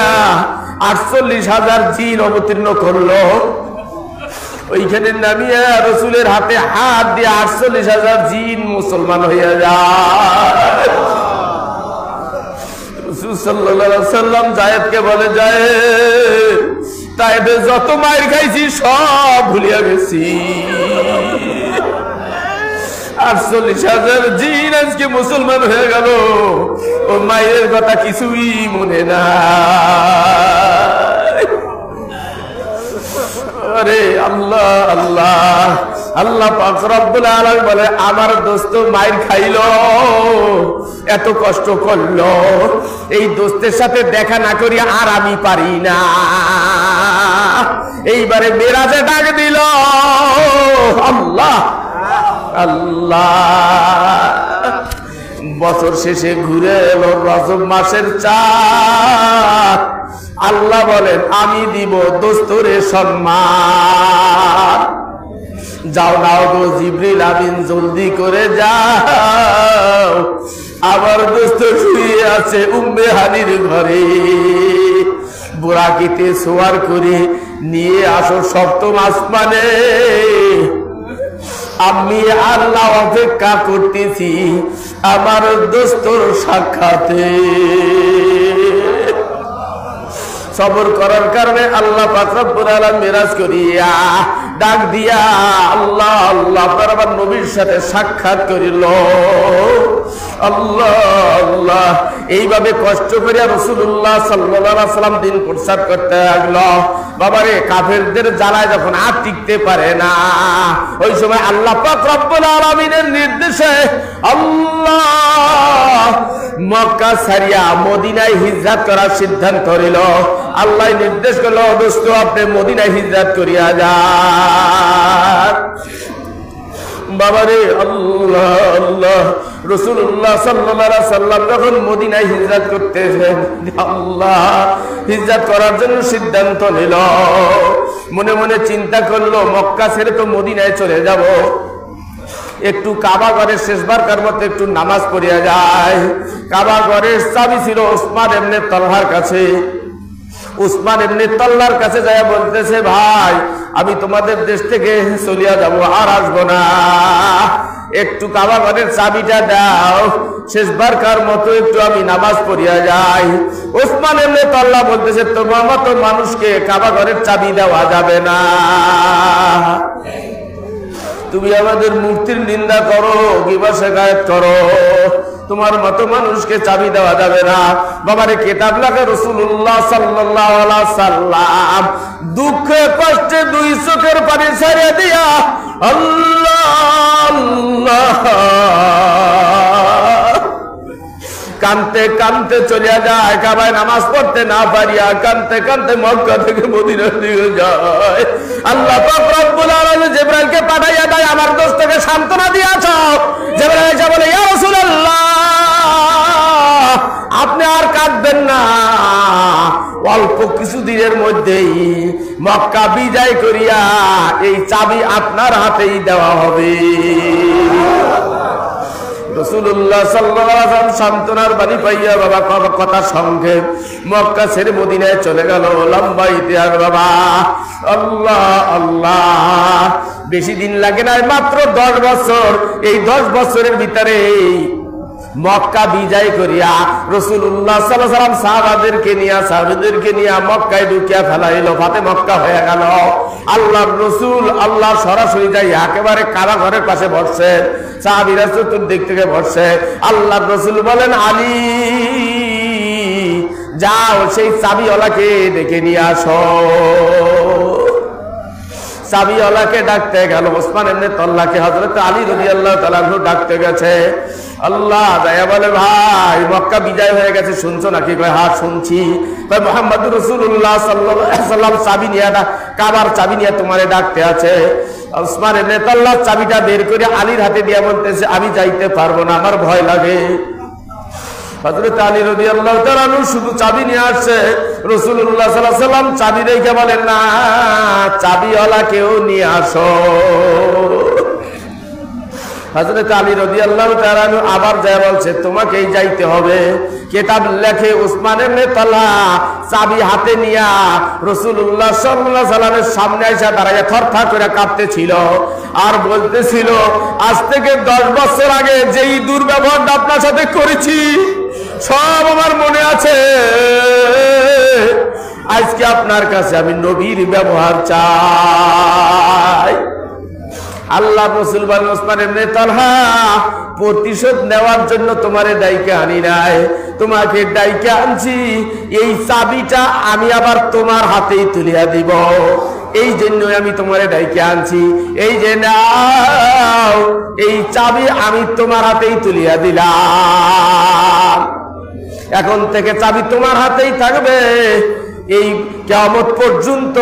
৪৮,০০০ জিন অবতীর্ণ করলো। ওইখানে নামিয়ে রাসূলের হাতে হাত দিয়ে 48,000 জিন মুসলমান হইয়া যায়। রাসূল সাল্লাল্লাহু আলাইহি ওয়াসাল্লাম যায়েদকে বলে, যায়েদ, তাইবে যত মায়ের খাইছি সব ভুলিয়া গেছি। 48,000 জিন আজকে মুসলমান হয়ে গেল, ও মায়ের কথা কিছুই মনে না। আরে আল্লাহ আল্লাহ আল্লাহ পাক রব্বুল আলামিন বলে, আমার দোস্ত মায়ের খাইলো, এত কষ্ট করলো, এই দোস্তের সাথে দেখা না করি আর আমি পারি না। এইবারে মেরাজে ডাক দিল, আল্লাহ আল্লাহ। বছর শেষে ঘুরে এলো রজব মাসের চাঁদ। আল্লাহ বলেন, আমি দিব দোস্তরে সম্মান। যাও নাও গো জিবরিল আমিন, জলদি করে যাও, আমার দোস্ত শুয়ে আছে উম্মে হানির ঘরে, বুরাকিতে সোয়ার করে নিয়ে আসো সপ্তম আসমানে। আমি আল্লাহ অপেক্ষা করতেছি আমার দোস্তর সাক্ষাতে। সবর করার কারণে আল্লাহ পাক রব্বুল আলামিন মিরাজ করিয়া ডাক দিয়া, আল্লাহ আল্লাহ, আপনার আমার নবীর সাথে সাক্ষাৎ করিল। আল্লাহ আল্লাহ, এইভাবে কষ্ট করিয়া রাসূলুল্লাহ সাল্লাল্লাহু আলাইহি ওয়াসাল্লাম দিন প্রচার করতে লাগলো। বাবারে, কাফেরদের জ্বালায় যখন আর টিকতে পারে না, ওই সময় আল্লাহ পাক রব্বুল আলামিনের নির্দেশে আল্লাহ মক্কা ছাড়িয়া মদিনায় হিজরত করার সিদ্ধান্ত নিল। আল্লাহ নির্দেশ করলো, দোস্ত আপনি মদিনায় হিজরত করিয়া যান। বাবারে, আল্লাহ আল্লাহ, রাসূলুল্লাহ সাল্লাল্লাহু আলাইহি ওয়াসাল্লাম যখন মদিনায় হিজরত করতেছেন, আল্লাহ হিজরত করার জন্য সিদ্ধান্ত নিল। মনে মনে চিন্তা করলো, মক্কা ছেড়ে তো মদিনায় চলে যাব, একটু কাবা ঘরের শেষবারকার মতো একটু নামাজ পড়িয়া যায়। কাবা ঘরের চাবি ছিল উসমান ইবনে তালহার কাছে। উসমান ইবনে তালহার কাছে যায় বলতেছে, ভাই আমি তোমাদের দেশ থেকে চলিয়া যাব, আর আসবো না, একটু কাবা ঘরের চাবিটা দাও, শেষবারকার মতো একটু আমি নামাজ পড়িয়া যাই। উসমান ইবনে তালহা বলতেছে, তোমার মতো মানুষকে কাবা ঘরের চাবি দেওয়া যাবে না, তুমি আমাদের মূর্তির নিন্দা করো, গিবত শিকায়ত করো, তোমার মতো মানুষকে চাবি দেওয়া যাবে না। বাবারে, কিতাব লাগে রাসূলুল্লাহ সাল্লাল্লাহু আলাইহি ওয়াসাল্লাম দুঃখে কষ্টে দুই চোখের পানি ছেড়ে দিয়া আল্লাহ আল্লাহ কানতে কানতে চলিয়া যায়। কাবায় নামাজ পড়তে না পারিয়া কানতে কানতে মক্কা থেকে মদিনার দিকে যায়। আল্লাহ পাক রব্বুল আলামিন জিবরাইলকে পাঠাইয়া দেয়, আমার দোস্তকে সান্ত্বনা দিয়াছ। জিবরাইল এসে বলে, ইয়া রাসূলুল্লাহ, আপনি আর কাঁদবেন না, অল্প কিছুদিনের মধ্যেই মক্কা বিজয় করিয়া এই চাবি আপনার হাতেই দেওয়া হবে। রাসূলুল্লাহ সাল্লাল্লাহু আলাইহি ওয়াসাল্লাম সান্ত্বনার বাণী পাইয়া বাবা কথা সঙ্গে মক্কা ছেড়ে মদিনায় চলে গেল। লম্বা ইতিহাস বাবা। আল্লাহ আল্লাহ, বেশি দিন লাগে না, মাত্র 10 বছর। এই 10 বছরের ভিতরে মক্কা বিজয় করিয়া রাসূলুল্লাহ সাল্লাল্লাহু আলাইহি ওয়াসাল্লাম সাহাবাদেরকে নিয়ে মক্কায় ঢুকিয়া ফেলাইলো। ফাতে মক্কা হয়ে গেল। আল্লাহর রাসূল আল্লাহ সরাসরি যাই একেবারে কাবা ঘরের পাশে বসছেন, সাহাবীরা চতুর্দিক থেকে বসছে। আল্লাহর রাসূল বলেন, আলী যাও সেই চাবিওয়ালাকে ডেকে নিয়ে আসো। চাবিওয়ালাকে ডাকতে গেল। ওসমান ইবনে তালহাকে হযরত আলী রাদিয়াল্লাহু তাআলা আনহু ডাকতে গেছে। আল্লাহ দয়া বলে, ভাই মক্কা বিজয় হয়ে গেছে, শুনছো নাকি? কয়, হ্যাঁ শুনছি। কয়, মুহাম্মদুর রাসূলুল্লাহ সাল্লাল্লাহু আলাইহি ওয়াসাল্লাম চাবি নিয়ে কাবার চাবি নিয়ে তোমারে ডাকতে আছে। ওসমান ইবনে তালহা চাবিটা বের করে আলীর হাতে দিয়ে বলতেছে, আমি যাইতে পারবো না, আমার ভয় লাগে। হযরত আলী রাদিয়াল্লাহু তাআলা আনহু শুধু চাবি নিয়ে আসছে। রাসূলুল্লাহ সাল্লাল্লাহু আলাইহি ওয়াসাল্লাম চাবি রেখে বলেন, না, চাবিওয়ালাকেও নিয়ে আসো। হযরত আলী রাদিয়াল্লাহু তাআলা আনহু আবার যায় বলছে তোমাকেই যাইতে হবে। কিতাব লেখে উসমান ইবনে তালহা চাবি হাতে নিয়া রাসূলুল্লাহ সাল্লাল্লাহু আলাইহি সাল্লামের সামনে এসে দাঁড়ায় থরথর করে কাঁপতেছিল আর বলতেছিল আজ থেকে 10 বছর আগে যেই দুর্ব্যবহারটা আপনার সাথে করেছি সব আমার মনে আছে। আজকে আপনার কাছে আমি নবীর ব্যবহার চাই। আল্লাহ রাসূল বলেন উসমান ইবনে তালহা প্রতিশোধ নেওয়ার জন্য তোমারে ডাইকে আনি নাই, তোমাকে ডাইকে আনছি এই চাবিটা আমি আবার তোমার হাতেই তুলিয়া দিব, এই জন্য আমি তোমারে ডাইকে আনছি। এই যে নাও এই চাবি আমি তোমার হাতেই তুলিয়া দিলাম, এখন থেকে চাবি তোমার হাতেই থাকবে, এই কিয়ামত পর্যন্ত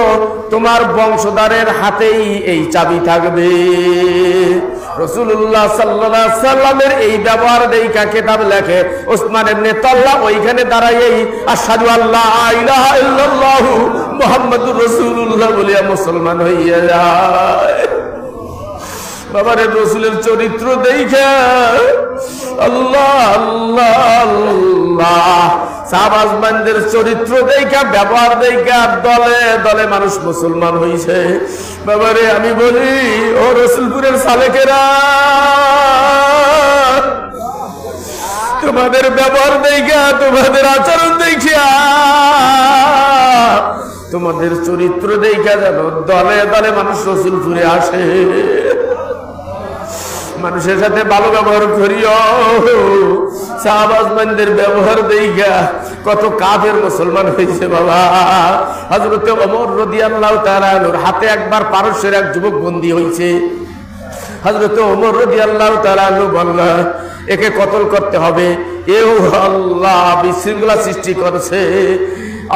তোমার বংশধরের হাতেই এই চাবি থাকবে। রাসূলুল্লাহ সাল্লাল্লাহু আলাইহি সাল্লামের এই ব্যবহার দেখা কিতাব লেখে উসমান ইবনে তালহা ওইখানে দাঁড়াইয়াই আশহাদু আল্লা ইলাহা ইল্লাল্লাহ মুহাম্মাদুর রাসূলুল্লাহ বলিয়া মুসলমান হইয়া যায়। বাবারে রাসূলের চরিত্র দেখা আল্লাহ আল্লাহ আল্লাহ, সাহাবাজমানদের চরিত্র দেখা ব্যবহার দেখা দলে দলে মানুষ মুসলমান হইছে। বাবারে আমি বলি ও রসুলপুরের সালেকেরা, তোমাদের ব্যবহার দেখা তোমাদের আচরণ দেখিয়া তোমাদের চরিত্র দেখা যেন দলে দলে মানুষ রসুলপুরে আসে। মানুষের সাথে ভালো ব্যবহার করিও। সাহাবাজমানদের ব্যবহার দেখা কত কাফের মুসলমান হয়েছে বাবা। হযরত ওমর রাদিয়াল্লাহু তাআলা আনহুর হাতে একবার পারস্যের এক যুবক বন্দী হয়েছে। হযরত ওমর রাদিয়াল্লাহু তাআলা আনহু বললেন একে কতল করতে হবে। এও আল্লাহ বিশৃঙ্খলা সৃষ্টি করেছে,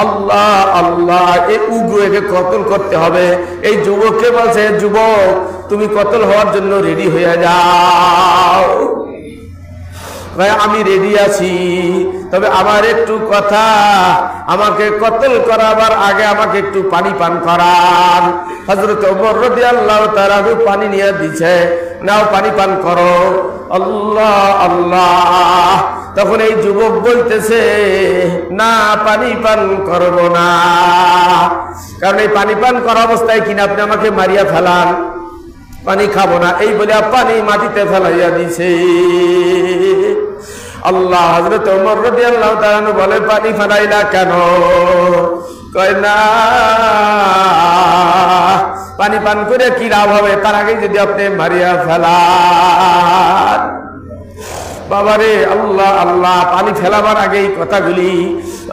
আল্লাহ আল্লাহ এই উগ্র একে কতল করতে হবে। এই যুবককে বলছে যুবক তুমি কতল হওয়ার জন্য রেডি হয়ে যাও। ভাই আমি রেডি আছি, তবে আমার একটু কথা, আমাকে কতল করাবার আগে আমাকে একটু পানি পান করান। হযরত ওমর রাদিয়াল্লাহু তাআলা পানি নিয়ে দিছে, নাও পানি পান করো। আল্লাহ আল্লাহ, তখন এই যুবক বলতেছে না পানি পান করব না, কারণ এই পানি পান করা অবস্থায় কিনা আপনি আমাকে মারিয়া ফেলান, পানি খাবো না, এই বলে পানি মাটিতে ফেলাইয়া দিছে। আল্লাহ হযরত ওমর রাদিয়াল্লাহু তাআলা বলে পানি ফেলাইলা কেন? কয় না পানি পান করে কি লাভ হবে, তার আগে যদি আপনি মারিয়া ফেলান। বাবারে আল্লাহ আল্লাহ, পানি ফেলাবার আগেই কথাগুলি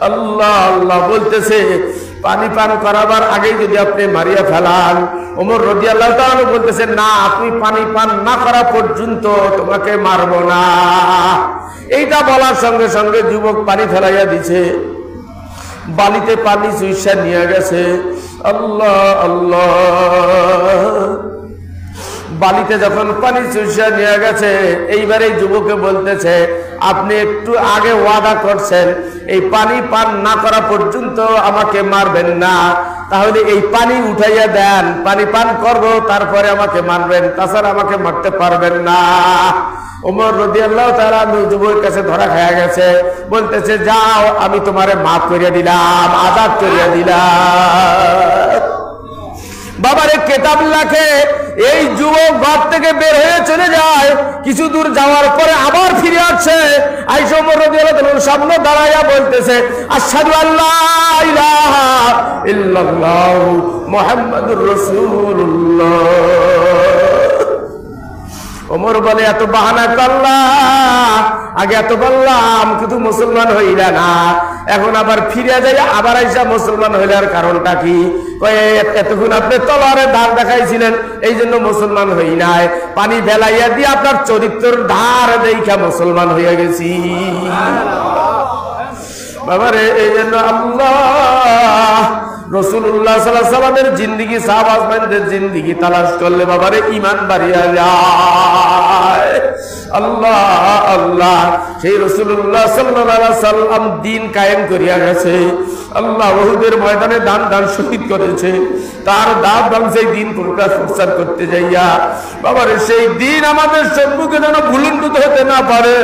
আল্লাহ আল্লাহ বলতেছে, পানি পান করাবার আগেই যদি আপনি মারিয়া ফেলান। ওমর রাদিয়াল্লাহু তাআলা বলতেছে না, আপনি পানি পান না করা পর্যন্ত তোমাকে মারবো না। এইটা বলার সঙ্গে সঙ্গে যুবক পানি ফেলাইয়া দিছে, বালিতে পানি চুইসা নিয়ে গেছে। আল্লাহ আল্লাহ, বালিতে যখন পানি চুষা নিয়ে গেছে, এইবারে যুবকে বলতেছে আপনি একটু আগে ওয়াদা করছেন এই পানি পান না করা পর্যন্ত আমাকে মারবেন না, তাহলে এই পানি উঠাইয়া দেন, পানি পান করব তারপরে আমাকে মারবেন, তাছাড়া আমাকে মারতে পারবেন না। ওমর রাদিয়াল্লাহু তাআলা যুবকের কাছে ধরা খায়া গেছে, বলতেছে যাও আমি তোমারে মাফ করিয়া দিলাম, আযাব করিয়া দিলাম। বাবারে কেতাব লেখে এই যুবক ঘর থেকে বের হয়ে চলে যায়, কিছু দূর যাওয়ার পরে আবার ফিরে আসছে, আয়েশা ওমর রাদিয়াল্লাহু তাআলার সামনে দাঁড়াইয়া বলতেছে আশহাদু আল্লা ইলাহা ইল্লাল্লাহ মুহাম্মাদুর রাসূলুল্লাহ। ওমর বলে এত বাহানা করলা, আগে এত বললাম কিন্তু মুসলমান হইলা না, এখন আবার ফিরে যাই আবার আইসা মুসলমান হইলার কারণটা কি? এতক্ষণ আপনি তলোয়ারের ধার দেখাইছিলেন এই জন্য মুসলমান হই নাই, পানি ফেলাইয়া দিয়ে আপনার চরিত্রের ধার দেখা মুসলমান হইয়া গেছি। বাবারে এই জন্য আল্লাহ রাসূলুল্লাহ সাল্লাল্লাহু আলাইহি ওয়াসাল্লামের জিন্দেগি, সাহাবাদের জিন্দেগি তালাশ করলে বাবারে ঈমান বাড়িয়া যায়। আল্লাহ আল্লাহ, সেই রাসূলুল্লাহ সাল্লাল্লাহু আলাইহি ওয়াসাল্লাম দ্বীন কায়েম করিয়া গেছে। আল্লাহ উহুদের ময়দানে দান শহীদ করেছে, তার দাঁত ভাঙছে দিন প্রকাশ প্রচার করতে যাইয়া। বাবারে সেই দিন আমাদের সম্মুখে যেন ভুলুণ্ঠিত হতে না পারে,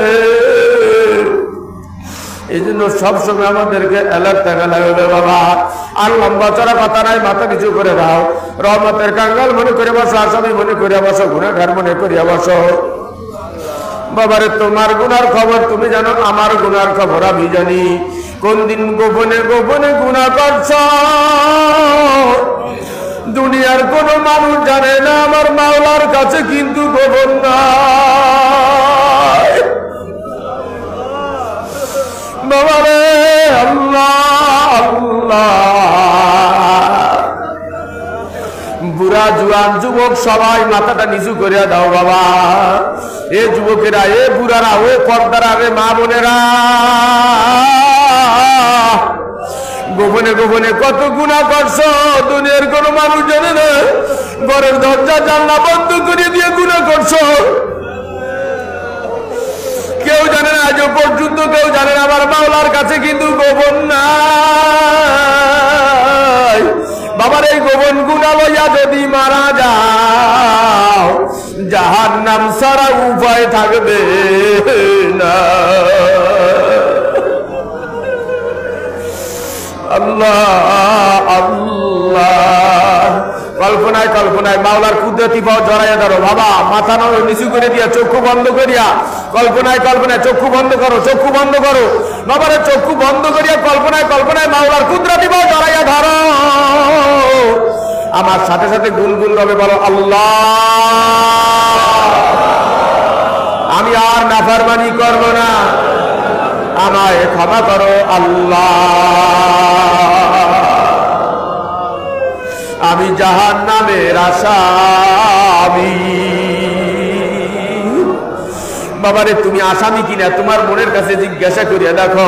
এই জন্য সবসময় আমাদেরকে অ্যালার্ট থাকা লাগবে বাবা। আর লম্বা চড়া কথা নাই, মাথা নিচু করে দাও, রহমতের কাঙ্গাল মনে করে বসো, আসামি মনে করে বসো, গুনাহগার মনে করিয়া বসো। বাবারে তোমার গুনার খবর তুমি জানো, আমার গুনার খবর আমি জানি। কোন দিন গোপনে গোপনে গুনাহ করছ দুনিয়ার কোন মানুষ জানে না, আমার মাওলার কাছে কিন্তু গোপন নাই। বাবারে আল্লাহ আল্লাহ, বুড়া জুয়ান যুবক সবাই মাথাটা নিচু করিয়া দাও বাবা। এ যুবকেরা, এ বুড়ারা, ও পর্দারা, রে মা বোনেরা, গোপনে গোপনে কত গুনাহ করছো দুনিয়ার কোন মানুষ জানে না। ঘরের দরজা জানলা বন্ধ করে দিয়ে গুনাহ করছো, কেউ জানে না, আজ পর্যন্ত কেউ জানে না। আমার মাওলার কাছে কিন্তু গোপন নাই। বাবার এই গোপন গুনাহ লইয়া যদি মারা যাও, জাহান্নাম ছাড়া উপায় থাকবে না। আল্লাহ আল্লাহ, কল্পনায় কল্পনায় মাওলার কুদরতি পাও জড়াইয়া ধরো বাবা, মাথা নিচু করে দিয়া চক্ষু বন্ধ করিয়া, কল্পনায় কল্পনায় চক্ষু বন্ধ করো, চক্ষু বন্ধ করো বাবারে, চক্ষু বন্ধ করিয়া কল্পনায় কল্পনায় মাওলার কুদরতি পাও জড়াইয়া ধরো। আমার সাথে সাথে গুনগুন রবে বলো, আল্লাহ আমি আর নাফরমানি করব না, আমায় ক্ষমা করো আল্লাহ, আমি জাহান্নামের আসামি। বাবারে তুমি আসামি কিনা তোমার মনের কাছে জিজ্ঞাসা করিয়া দেখো,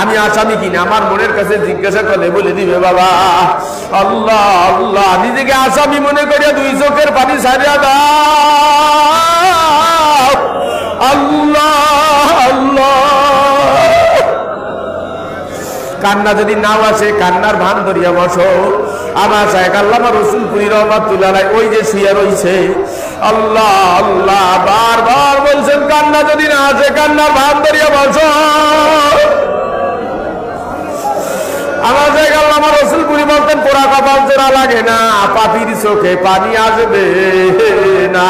আমি আসামি কিনা আমার মনের কাছে জিজ্ঞাসা করলে বলে দিবে বাবা। আল্লাহ আল্লাহ, নিজেকে আসামি মনে করিয়া দুই চোখের পানি ছাড়িয়া দাও। আল্লাহ আল্লাহ, কান্না যদি নাও আসে কান্নার ভান ধরিয়া বসো। আমার শায়েখ আল্লামা রসুলপুরি রহমাতুল্লাহ আলাইহি ওই যে শুয়ে রইছে, আল্লাহ আল্লাহ বারবার বলছেন, কান্না যদি না আসে কান্নার ভান ধরিয়া বসো। আমার শায়েখ আল্লামা রসুলপুরি বলতেন, পোড়া কপাল জোড়া লাগে না, পাপির চোখে পানি আসবে না।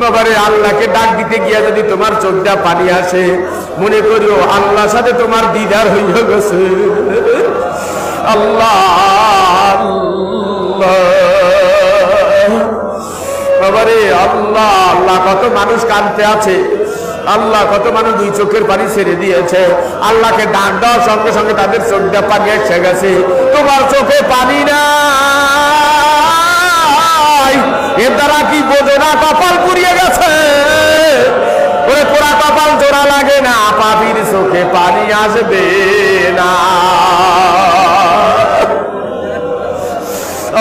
বাবারে আল্লাহকে ডাক দিতে গিয়া যদি তোমার চোখটা পানি আসে, মনে করিও আল্লাহর সাথে তোমার দিদার হইয়া গেছে। আল্লাহ আল্লাহ, বাবারে আল্লাহ আল্লাহ, কত মানুষ কাঁদতে আছে, আল্লাহ কত মানুষ দুই চোখের পানি ছেড়ে দিয়েছে। আল্লাহকে ডাক দেওয়ার সঙ্গে সঙ্গে তাদের চোখটা পানি এসে গেছে, তোমার চোখে পানি না। এর দ্বারা কি বোঝো না কপাল পুড়িয়ে গেছে? ওরে পোড়া কপাল জোড়া লাগে না, পাপির চোখে পানি আসবে না।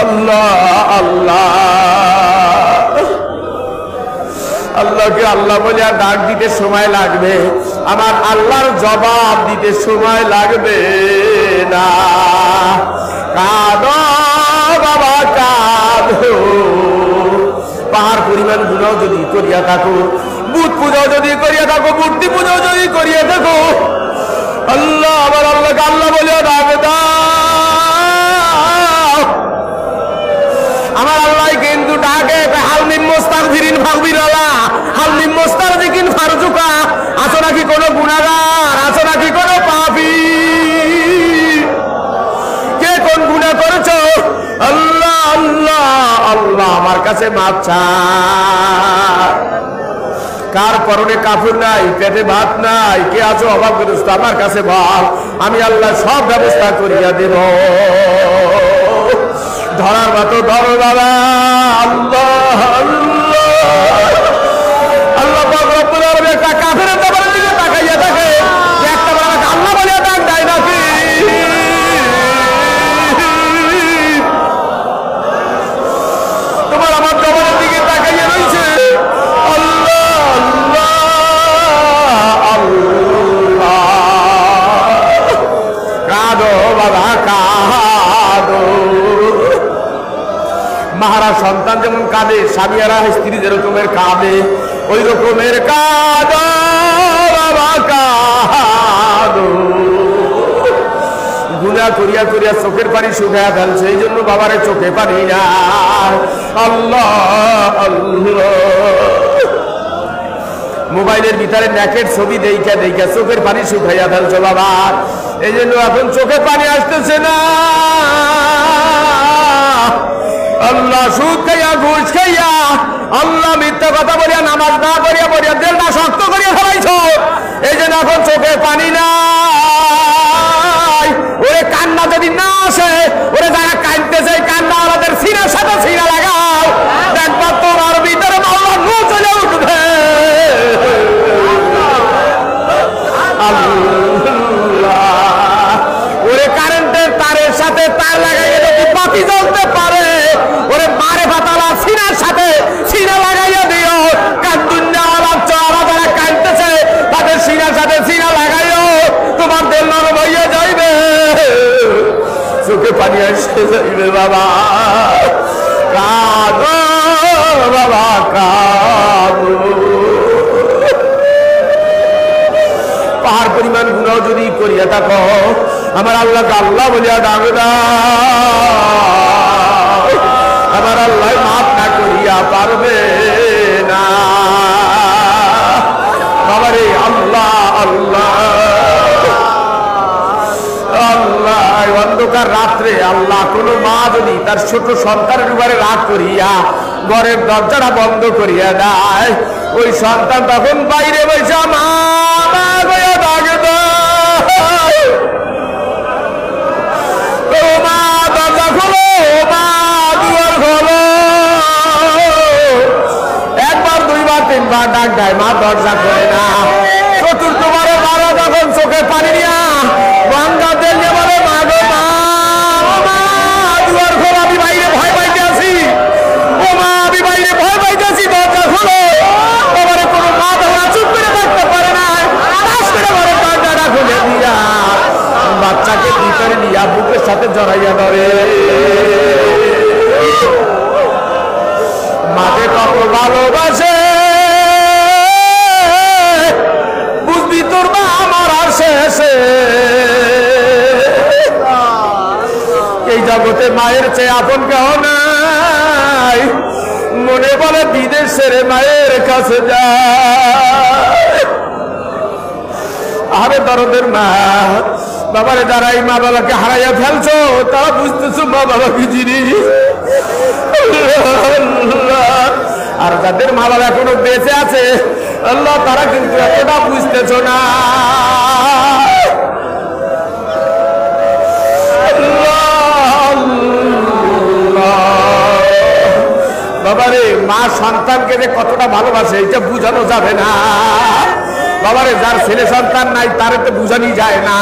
আল্লাহ আল্লাহ, আল্লাহকে আল্লাহ বলে আর ডাক দিতে সময় লাগবে, আমার আল্লাহর জবাব দিতে সময় লাগবে না। কাঁদো বাবা কাঁদো, পাহাড় পরিমাণ গুনাহ যদি করিয়া থাকো, বুত পূজাও যদি করিয়া থাকো, মূর্তি পূজাও যদি করিয়া থাকো, আল্লাহ আমার আল্লাহকে আল্লাহ বলিয়া ডাক দাও। আমার আল্লাহ কিন্তু ডাকে, হালমিম মুস্তাগফিরিন ফাগফিরাল্লাহ, হালমিম মুস্তারজিকিন ফারজুকা। আছো নাকি কোনো গুনাহগার? আছো নাকি কোনো পাপী? কে কোন গুনাহ করেছো? আল্লাহ আল্লাহ আল্লাহ আমার কাছে মাপ চাও। কার পরনে কাপড় নাই, পেটে ভাত নাই, কে আছো অভাবগ্রস্ত, আমার কাছে বল, আমি আল্লাহ সব ব্যবস্থা করিয়া দেব। ধরার মতো ধরো বাবা। আল্লাহ আল্লাহ আল্লাহ রব্বুল আলামিন একটা কাফেরের ব্যাপারের দিকে তাকাইয়া থাকে, একটা বড় আল্লাহ বলে ডাক দেয় নাকি? তোমার আমার জবানের দিকে তাকাইয়া রয়েছে। আল্লাহ আল্লাহ আল্লাহ স্বামীরা স্ত্রী যেরকমের কাঁদে ওই রকমের কাঁদো বাবা কাঁদো। গুনাহ করিয়া করিয়া চোখের পানি শুকায়া ফেলছে, এই জন্য বাবারে চোখে পানি না। আল্লাহ আল্লাহ, মোবাইলের ভিতরে নেকের ছবি দেখা দেখা চোখের পানি শুকাইয়া ফেলছো বাবা, এই জন্য এখন চোখে পানি আসতেছে না। আল্লাহ সুদ খাইয়া ঘুষ খাইয়া আল্লাহ মিথ্যা কথা বলিয়া নামাজ না করিয়া বলিয়া দিলটা শক্ত করিয়া ফেলাইছো, এই জন্য এখন চোখে পানি নাই। ওরে কান্না যদি না আসে, ওরে যারা কাঁদতেছে কান্না আমাদের সিনার সাথে সিনা লাগাও, দেখবা তোমার ভিতরে আল্লাহ নূর চলে উঠবে। ওরে কারেন্টের তারের সাথে তার লাগাইয়া যদি বাতি জ্বলতে পারে, ওরে মারে ফাতালা সিনার সাথে সিনা লাগাইয়া দিও। কান্দুন্না আলাচ্ছ আলা যারা কাঁদতেছে তাদের সিনার সাথে সিনা লাগাইও, তোমার দিল নরম হইয়া যাইবে, চোখে পানি আসতে যাইবে বাবা। কাঁদো বাবা কাঁদো। পাহাড় পরিমাণ গুনাহ যদি করিয়া থাকো, আমার আল্লাহকে আল্লাহ বলিয়া ডাকো না, আমার আল্লাহ মাফ না করিয়া পারবে না বাবারে। আল্লাহ আল্লাহ আল্লাহ, অন্ধকার রাত্রে আল্লাহ কোনো মা যদি তার ছোট সন্তানের উপরে রাগ করিয়া ঘরের দরজাটা বন্ধ করিয়া দেয়, ওই সন্তান তখন বাইরে বসে মা ডাকে দেয়, ও মা দরজা খোলো, মা দুয়ার খোলো। একবার দুইবার তিনবার ডাক দেয়, মা দরজা খোলে না। চতুর্থবারে বারো তখন চোখে পানি দিয়া বাঙ্গা দিলে বলে মা গো মা, দুয়ার খোলো, আমি বাইরে ভয় পাইতে আছি, ও মা আমি বাইরে ভয় পাইতে আছি, দরজা খোলো। এবারে কোনো মা ধরা চুপ করে থাকতে পারে না, দরজাটা খুলে দিয়া বাচ্চাকে ভিতরে নিয়া বুকের সাথে জড়াইয়া ধরে। মাকে কত ভালোবাসে বুঝবি তোর মা আমার আর শেষে। এই জগতে মায়ের চেয়ে আপন কেউ নাই, মনে বলে বিদেশের মায়ের কাছে যায়। আরে দরদের মা, বাবারে যারা এই মা বাবাকে হারাইয়া ফেলছো তারা বুঝতেছো মা বাবা কি জিনিস। আর যাদের মা বাবা এখনো বেঁচে আছে আল্লাহ, তারা কিন্তু এতটা বুঝতেছো না। বাবারে মা সন্তানকে যে কতটা ভালোবাসে এটা বুঝানো যাবে না বাবারে। যার ছেলে সন্তান নাই তারে তো বুঝানি যায় না,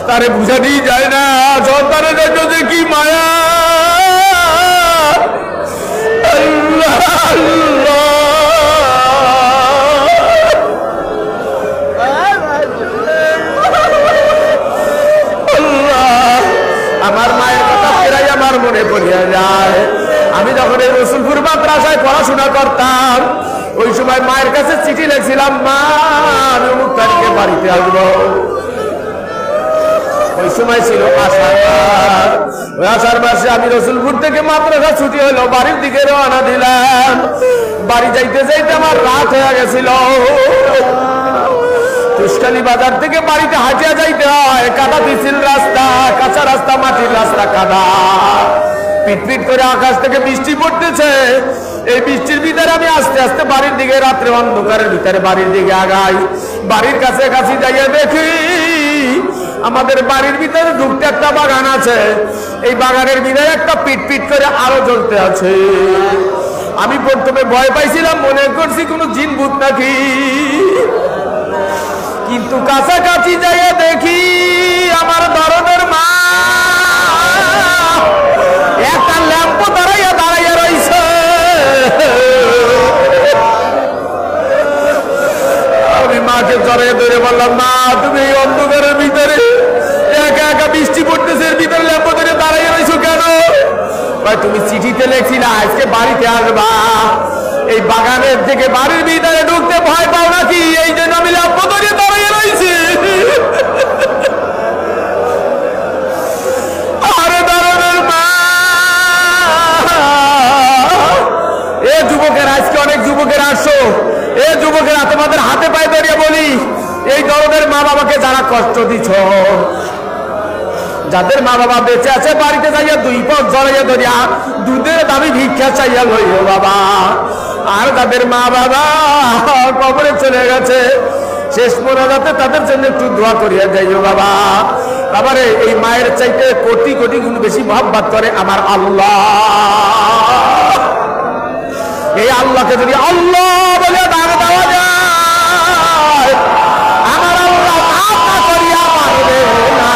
তারে বুঝানি যায় না। সন্তানের জন্য যে কি মায়া, আল্লাহ আল্লাহ। আমার মায়ের কথা ফেরাই আমার মনে পড়িয়া যায়। আমি যখন এই রসুলপুর মাদ্রাসায় পড়াশোনা করতাম, ওই সময় মায়ের কাছে চিঠি লিখছিলাম, মা আমি অমুক তারিখে বাড়িতে আসবো। ওই সময় ছিল আষাঢ় মাস, ওই আষাঢ় মাসে আমি রসুলপুর থেকে মাদ্রাসা ছুটি হলো বাড়ির দিকে রওনা দিলাম। বাড়ি যাইতে যাইতে আমার রাত হয়ে গেছিল। তুষ্টালি বাজার থেকে বাড়িতে হাঁটিয়া যাইতে হয়, কাদা পিছিল রাস্তা, কাঁচা রাস্তা, মাটির রাস্তা, কাদা। পিটপিট করে আকাশ থেকে বৃষ্টি পড়তেছে। এই বৃষ্টির ভিতরে আমি আস্তে আস্তে বাড়ির দিকে, রাত্রে অন্ধকারের ভিতরে বাড়ির দিকে আগাই। বাড়ির কাছে কাছে যাইয়া দেখি আমাদের বাড়ির ভিতরে ঢুকতে একটা বাগান আছে। এই বাগানের ভিতরে একটা পিটপিট করে আলো জ্বলতে আছে। আমি প্রথমে ভয় পাইছিলাম, মনে করছি কোনো জিন ভূত নাকি, কিন্তু কাছাকাছি যাইয়া দেখি আমার দরদের মা একটা ল্যাম্প দাঁড়াইয়া দাঁড়াইয়া রয়েছে। আমি মাকে জড়িয়ে ধরে বললাম, মা তুমি এই অন্ধকারের ভিতরে একা একা বৃষ্টি পড়তেছে, এর ভিতরে ল্যাম্প ধরে দাঁড়াইয়া রয়েছো কেন? ভাই তুমি চিঠি চিঠিতে লেখছিল আজকে বাড়িতে আসবা, এই বাগানের থেকে বাড়ির ভিতরে ঢুকতে ভয় পাও নাকি, এই জন্য আমি লাভপদে দাঁড়িয়ে রয়েছি। আরে দারুণের মা, এ যুবকের আজকে অনেক যুবকের আসো, এ যুবকেরা তোমাদের হাতে পায়ে ধরিয়ে বলি, এই দরদের মা বাবাকে যারা কষ্ট দিছ, যাদের মা বাবা বেঁচে আছে বাড়িতে যাইয়া দুই পথ জড়াইয়া ধরিয়া দুধের দাবি ভিক্ষা চাইয়া লইও বাবা। আর যাদের মা বাবা কবরে চলে গেছে শেষ মোনাজাতে তাদের জন্য একটু দোয়া করিয়া যাইও বাবা। বাবারে এই মায়ের চাইতে কোটি কোটি গুণ বেশি মহব্বত করে আমার আল্লাহ। এই আল্লাহকে যদি আল্লাহ বলে ডাক দেওয়া যায়, আমার আল্লাহ মাফ না করিয়া পারবে না।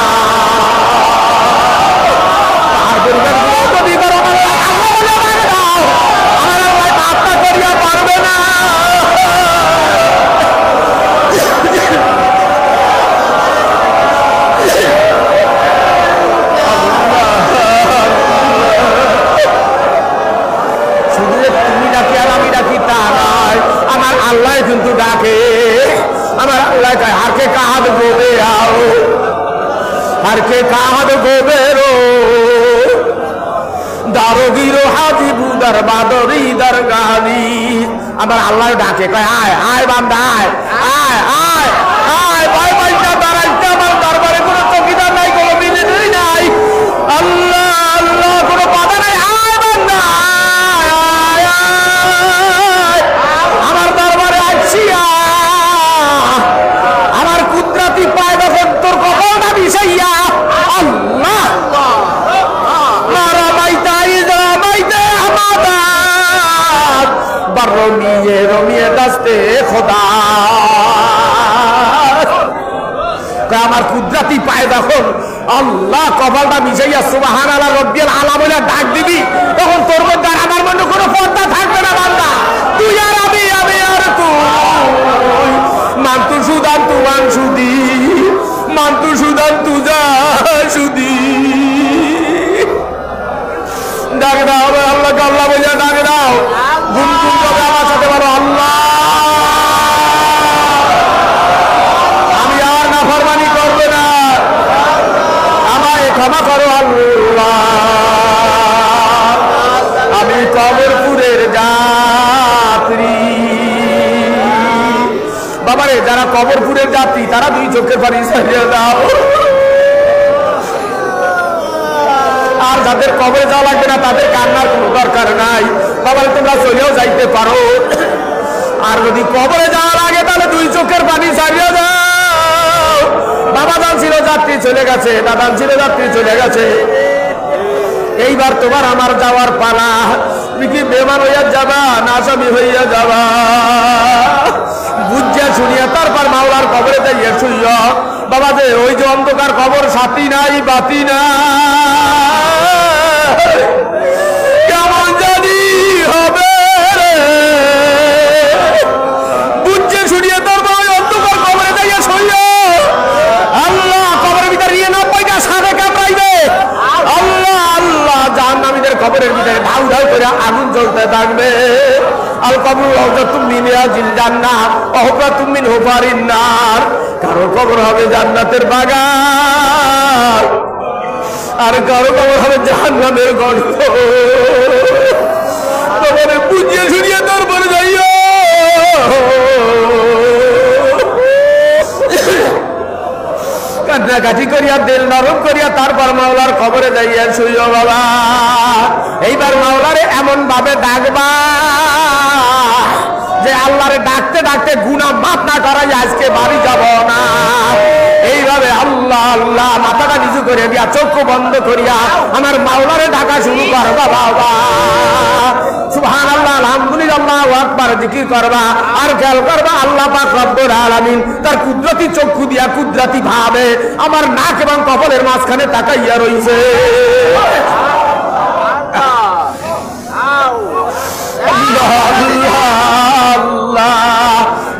আল্লাহ কিন্তু ডাকে, আমার আল্লাহ কয় হারকে কাহাদ গোবে আও, হারকে কাহাদ গোবে রো দারোগিরো হাজিবু দরবাদরি দরগানি। আমার আল্লাহ ডাকে কয় আয় আয় বান্দা আয় আয় আয় আয়, ভয় পাইটা দাঁড়াইতে আমার দরবারে কোনো চৌকিদার নাই, কোনো মিলিটারি নাই, আল্লাহ আল্লাহ কোনো বাধা নাই, আয় বান্দা আয় আয় আমার দরবারে আসছি। আমার কুদরতি পায় যখন তোর কপালটা বিষাইয়া আল্লাহ রমিয়ে রমিয়ে দাস্তে খোদা, আমার কুদরতি পায় যখন আল্লাহ কপালটা মিশাইয়া সুবহানাল্লাহ রব্বিল আলা বলে ডাক দিবি, তখন তোর মধ্যে আর আমার মধ্যে কোনো পর্দা থাকবে না বান্দা। তুই আর আমি আর তুই, মান্তু সুদান তু মান সুদি, মান্তু সুদান তু যা সুদি। ডাক দাও আল্লাহকে আল্লাহ বলে ডাক দাও, গুনগুন করে আমার সাথে বলো আল্লাহ আমি আর নাফরমানি করবে না, আমায় ক্ষমা করো আল্লাহ, আমি কবরপুরের যাত্রী। বাবারে যারা কবরপুরের যাত্রী তারা দুই চোখের পানি ছাড়িয়ে দাও, আর যাদের কবরে যাওয়া লাগবে না তাদের কান্নার কোনো দরকার নাই, বাবারে তোমরা চলেও যাইতে পারো। আর যদি কবরে যাওয়া লাগে তাহলে দুই চোখের পানি ছাড়িয়ে দাও। বাবা দান ছিল যাত্রী চলে গেছে, দাদান ছিল যাত্রী চলে গেছে, এইবার তোমার আমার যাওয়ার পালা। তুমি কি বেমান হইয়া যাবা না আসামি হইয়া যাবা? বুঝিয়া শুনিয়া তারপর মাওলার কবরে যাইয়া শুইয়া বাবা যে ওই যে অন্ধকার কবর সাথী নাই বাতি না, কেমন জানি হবে বুঝে শুনিয়ে তারপর ওই অন্ধকার কবরে যাইয়া শুইয়া আল্লাহ কবরের ভিতরে নিয়ে না পয়টা সাথে কামড়াইবে, আল্লাহ আল্লাহ জাহান্নামীদের কবরের ভিতরে ঢাউ ঢাউ করে আগুন জ্বলতে থাকবে। আল কবর রাউযাতুম মিন রিয়াজিল জান্নাহ ওয়া হুফরাতুম মিন হুফারিন নার, কারো কবর হবে জান্নাতের বাগান আর কারো কবর হবে জাহান্নামের গর্ত। কবরে বুঝিয়ে শুনিয়ে তারপরে যাইও, কান্নাকাটি করিয়া দিল নরম করিয়া তারপর মাওলার কবরে যাইয়া শুইও বাবা। এইবার মাওলারে এমন ভাবে ডাকবা যে আল্লাহরে ডাকতে ডাকতে গুনাহ মাফ না করাই আজকে বাড়ি যাব না। এইভাবে আল্লাহ আল্লাহ মাথাটা নিচু করে দিয়া চক্ষু বন্ধ করিয়া আমার মাওলারে ডাকা শুরু করবা বাবা। সুবহানাল্লাহ আলহামদুলিল্লাহ আল্লাহু আকবার জিকির করবা আর খেয়াল করবা আল্লাহ পাক রব্বুল আলামিন তার কুদরতি চক্ষু দিয়া কুদরতি ভাবে আমার নাক এবং কপালের মাঝখানে তাকাইয়া রইছে।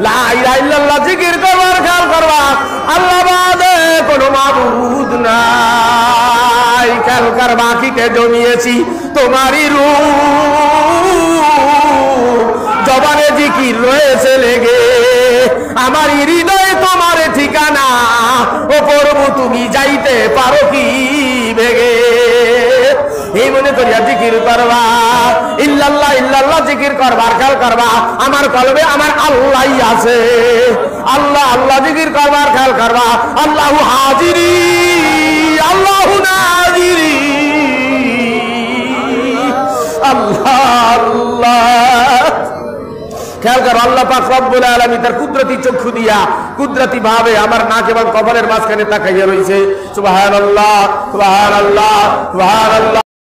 লা ইলাহা ইল্লাল্লাহ জিকির করবা আর খেয়াল করবা আল্লাহ বাদে কোনো মাবুদ নাই। খেয়াল কর বাকিকে জমিয়েছি তোমারই রূপ জবানে জিকির রয়েছে লেগে আমার হৃদয়ে তোমার ঠিকানা ও প্রভু তুমি যাইতে পারো কি বেগে এই মনে করিয়া জিকির করবা ইল্লাল্লাহ ইল্লাল্লাহ জিকির করবার খেয়াল করবা আমার কলবে আমার আল্লাহই আছে আল্লাহ আল্লাহ জিকির করবার খেয়াল করবা আল্লাহু হাজিরি আল্লাহু নাজিরি আল্লাহ আল্লাহ খেয়াল করো আল্লাহ পাক রব্বুল আলামিন তার কুদরতি চক্ষু দিয়া কুদরতি ভাবে আমার নাক এবং কপালের মাঝখানে তাকাইয়া রয়েছে সুবহানাল্লাহ সুবহানাল্লাহ সুবহানাল্লাহ।